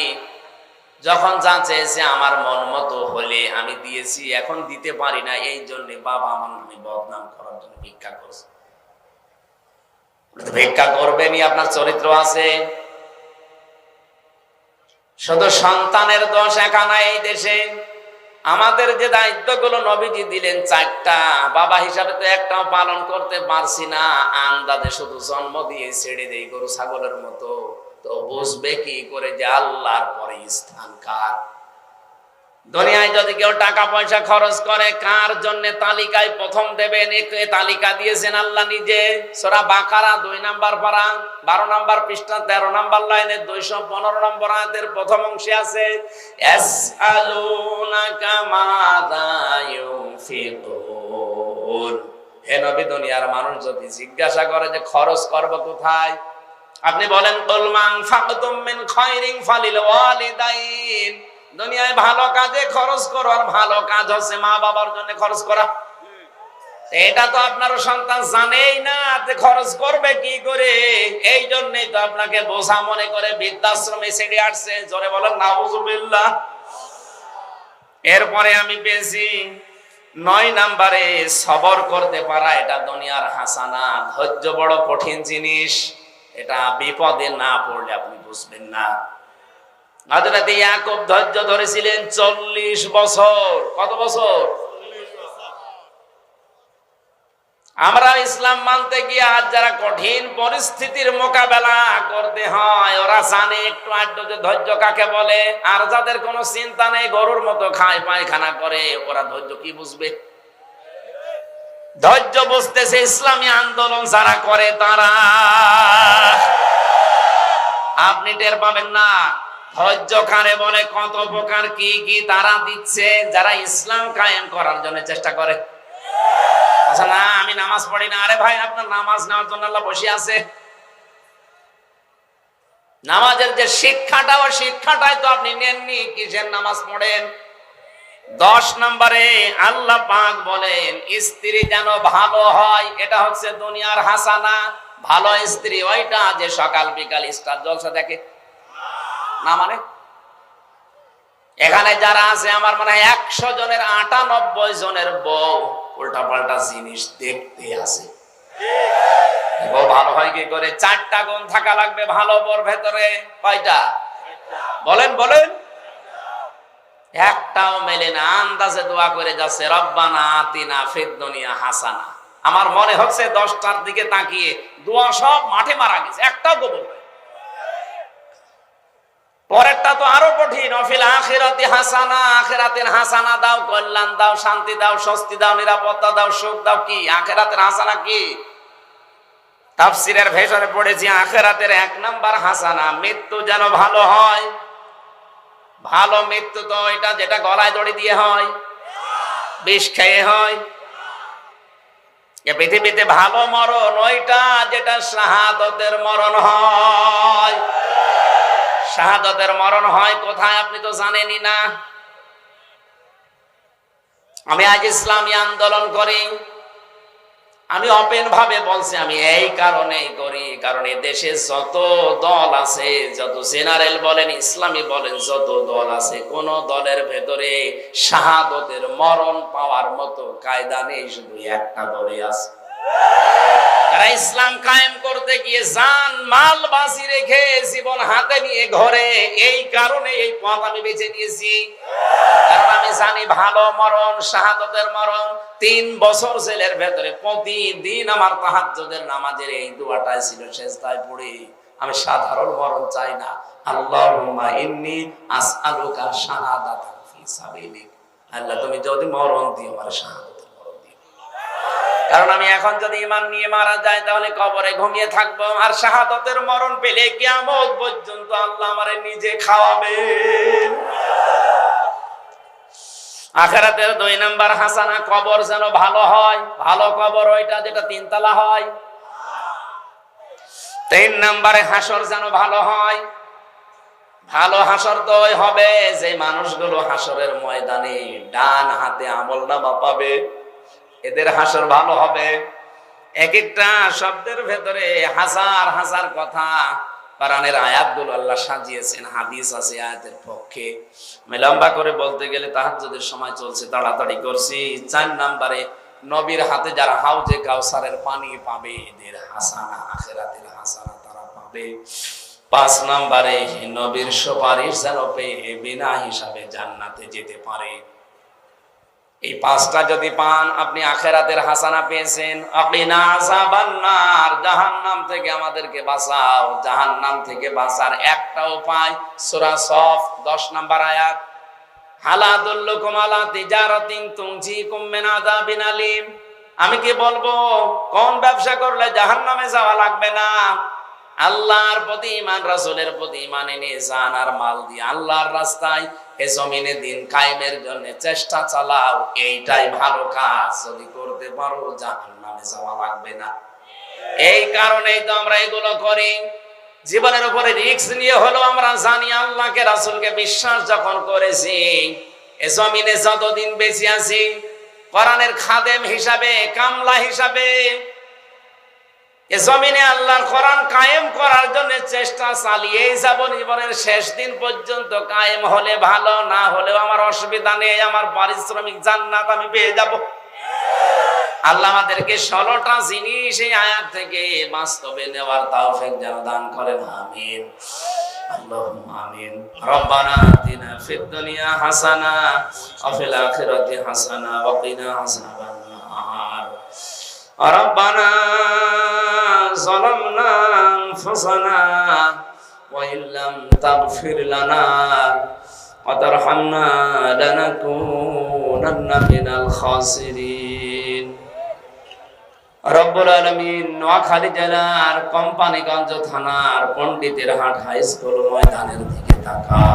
যখন যা চেয়েছে আমার মন মতো হলে আমি দিয়েছি, এখন দিতে পারি না, এই জন্য বাবা আমার নামে বদনাম করার জন্য ভিক্ষা করছে। ভিক্ষা করবেনই, আপনার চরিত্র আছে। শুধু সন্তানের দোষ একা না এই দেশে। আমাদের যে দায়িত্বগুলো নবীজি দিলেন 4টা, বাবা হিসাবে তো একটাও পালন করতে পারছি না। আন্দাজে শুধু জন্ম দিয়ে ছেড়ে দেই গরু ছাগলের মতো। তো বুঝবে কি করে যে আল্লাহর পরে স্থান কার? দুনিয়ায় যদি কেউ টাকা পয়সা খরচ করে, কার জন্য তালিকায় প্রথম দেবেন? তালিকা দিয়েছেন আল্লাহ নিজে। সূরা বাকারা 2 নম্বর পারা 12 নম্বর পৃষ্ঠা 13 নম্বর লাইনে 215 নম্বর আয়াতের প্রথম অংশে আছে, ইয়াসআলুনাকা মাযা ইউনফিকুন। হে নবী, দুনিয়ার মানুষ যদি জিজ্ঞাসা করে যে খরচ করব কোথায়, আপনি বলেন কুল মান ফাকতুম মিন খায়রিন ফালিল ওয়ালিদাইন। দুনিয়ায় ভালো কাজে খরচ করো, আর ভালো কাজ হচ্ছে মা বাবার জন্য খরচ করা। এটা তো আপনার সন্তান জানেই না যে খরচ করবে কি করে। এই জন্যই তো আপনাকে বোঝা মনে করে বৃদ্ধাশ্রমে ছেড়ে আসছে। জোরে বলেন নাউজুবিল্লাহ। এরপরে আমি পেয়েছি 9 নম্বরে সবর করতে পারা। এটা দুনিয়ার হাসানা। ধৈর্য বড় কঠিন জিনিস, এটা বিপদে না পড়লে আপনি বুঝবেন না। হযরত ইয়াকুব ধৈর্য ধরেছিলেন 40 বছর। কত বছর? আমরা ইসলাম মানতে গিয়ে আজ যারা কঠিন পরিস্থিতির মোকাবেলা করতে হয়, ওরা জানে একটু আধটু যে ধৈর্য কাকে বলে। আর যাদের কোনো চিন্তা নেই, গরুর মতো খায় পায়খানা করে, ওরা ধৈর্য কি বুঝবে? ধৈর্য বুঝতেছে ইসলামী আন্দোলন যারা করে তারা। আপনি টের পাবেন না ধৈর্য কারে বলে, কত প্রকার কি কি তারা দিচ্ছে যারা ইসলাম কায়েম করার জন্য চেষ্টা করে। আচ্ছা না, আমি নামাজ পড়ি না। আরে ভাই, আপনার নামাজ নেওয়ার জন্য আল্লাহ বসে আছে। নামাজের যে শিক্ষাটা, ও শিক্ষাটাই তো আপনি নেননি। কিসের নামাজ পড়েন? 10 নম্বরে আল্লাহ পাক বলেন স্ত্রী যেন ভালো হয়, এটা হচ্ছে দুনিয়ার হাসানা। ভালো স্ত্রী ওইটা যে সকাল বিকাল স্টার জলসা দেখে না। মানে এখানে যারা আছে, আমার মনে হয় 100 জনের 98 জনের বউ উল্টা পাল্টা জিনিস দেখতে আছে। বউ ভালো হয় কি করে? 4টা গুণ থাকা লাগবে ভালো বউর ভেতরে। কয়টা? বলেন বলেন। একটাও মেলে না। আন্দাজে দোয়া করে যাচ্ছে, রব্বানা আতিনা ফিদ দুনিয়া হাসানা। আমার মনে হচ্ছে 10টার দিকে তাকিয়ে দোয়া সব মাঠে মারা গেছে, একটাও কবুল হয়। পরেরটা তো আরো কঠিন, অফিল আখিরাতি হাসানা। আখিরাতের হাসানা দাও, কল্যাণ দাও, শান্তি দাও, স্বস্তি দাও, নিরাপত্তা দাও, সুখ দাও। কি আখিরাতের হাসানা? কি তাফসীরের ভেতরে পড়েছি, আখিরাতের 1 নাম্বার হাসানা মৃত্যু যেন ভালো হয়। ভালো মৃত্যু তো এটা যেটা গলায় দড়ি দিয়ে হয়, বিষ খেয়ে হয়। পৃথিবীতে ভালো মরণ ওইটা যেটা শাহাদাতের মরণ হয়। শাহাদাতের মরণ হয় কোথায় আপনি তো জানেনই না। আমি আজ ইসলামী আন্দোলন করি, আমি ওপেন ভাবে বলছি, আমি এই কারণেই করি, কারণ এই দেশে যত দল আছে, যত জেনারেল বলেন ইসলামী বলেন, যত দল আছে, কোন দলের ভেতরে শাহাদাতের মরণ পাওয়ার মতো কায়দা নেই। শুধু একটা দলে আছে, যারা ইসলাম কায়েম করতে গিয়ে জান মাল বাজি রেখে জীবন হাতে নিয়ে ঘরে। এই কারণে এই পথ আমি বেছে নিয়েছি, কারণ আমি জানি ভালো মরণ শাহাদাতের মরণ। 3 বছর জেলের ভেতরে প্রতিদিন আমার তাহাজ্জুদের নামাজের এই দোয়াটাই ছিল, সেজদায় পড়ে আমি সাধারণ মরণ চাই না। আল্লাহুম্মা ইন্নী আসআলুকা শাহাদাতান ফি সাবিলিক। আল্লাহ, তুমি যদি মরণ দিও, আমার শাহাদাতের মরণ দিও। কারণ আমি এখন যদি ঈমান নিয়ে মারা যাই, তাহলে কবরে ঘুমিয়ে থাকবো। আর শাহাদাতের মরণ পেলে কিয়ামত পর্যন্ত আল্লাহ আমারে নিজে খাওয়াবেন। আখিরাতের 2 নাম্বার হাসানা, কবর যেন ভালো হয়। ভালো কবর ওইটা যেটা 3 তলা হয়। 3 নম্বরে হাসর যেন ভালো হয়। ভালো হাসর তো ওই হবে যে মানুষগুলো হাসরের ময়দানে ডান হাতে আমলনামা পাবে, এদের হাসর ভালো হবে। এক একটা শব্দের ভেতরে হাজার হাজার কথা, কোরআনের আয়াতগুলো আল্লাহ সাজিয়েছেন, হাদিস আছে আয়াতের পক্ষে। আমি লম্বা করে বলতে গেলে তাহাজ্জুদের সময় চলছে, তাড়াতাড়ি করছি। 4 নম্বরে নবীর হাতে যারা হাউজে কাউসারের পানি পাবে, এদের হাসানা, আখিরাতের হাসানা তারা পাবে। 5 নম্বরে নবীর সুপারিশ যেন পেয়ে বিনা হিসাবে জান্নাতে যেতে পারে। এই 5টা যদি পান, আপনি আখিরাতের হাসানা পেয়েছেন। আকিনা আযাবান্নার, জাহান্নাম থেকে আমাদেরকে বাঁচাও। জাহান্নাম থেকে বাঁচার একটা উপায় সূরা সফ 10 নম্বর আয়াত, হাল আদুল্লুকুম আলা তিজারাতিন তুনজিকুম মিন আযাবিন আলীম। আমি কি বলবো কোন ব্যবসা করলে জাহান্নামে যাওয়া লাগবে না? আল্লাহর প্রতি ঈমান, রাসূলের প্রতি ঈমান এনে জান আর মাল দিয়ে আল্লাহর রাস্তায় এ জমিনে দিন কায়েমের জন্য চেষ্টা চালাও। এইটাই ভালো কাজ। যদি করতে পারো জাহান্নামে যাওয়া লাগবে না। এই কারণেই তো আমরা এগুলো করি। জীবনের উপরে রিস্ক নিয়ে হলো আমরা জানি আল্লাহকে, রাসূলকে বিশ্বাস যখন করেছি, এ জমিনে যতদিন বেঁচে আছি কোরআনের খাদেম হিসাবে, কামলা হিসাবে এ জমিনে আল্লাহর কোরআন কায়েম করার জন্য চেষ্টা চালিয়েই যাব। জীবনের শেষ দিন পর্যন্ত কায়েম হলে ভালো, না হলেও আমার অসুবিধা নেই। আমার পারিশ্রমিক জান্নাত আমি পেয়ে যাব। আল্লাহ আমাদেরকে 16টা জিনিস এই আয়াত থেকে বাস্তবে নেওয়ার তৌফিক যেন দান করেন। আমিন, আল্লাহুম্মা আমিন। রব্বানা আতিনা ফিদ দুনিয়া হাসানা ওয়া ফিল আখিরাতি হাসানা ওয়া কিনা আযাবান নার। রব্বানা যালামনা আনফুসানা ওয়া ইল্লাম তাগফির লানা ওয়া তারহামনা লানাকুনান্না মিনাল খাসিরিন। রব্বুল আলামিন নোয়াখালী জেলার কোম্পানিগঞ্জ থানার পণ্ডিতের হাট হাই স্কুল ময়দানের দিকে তাকান।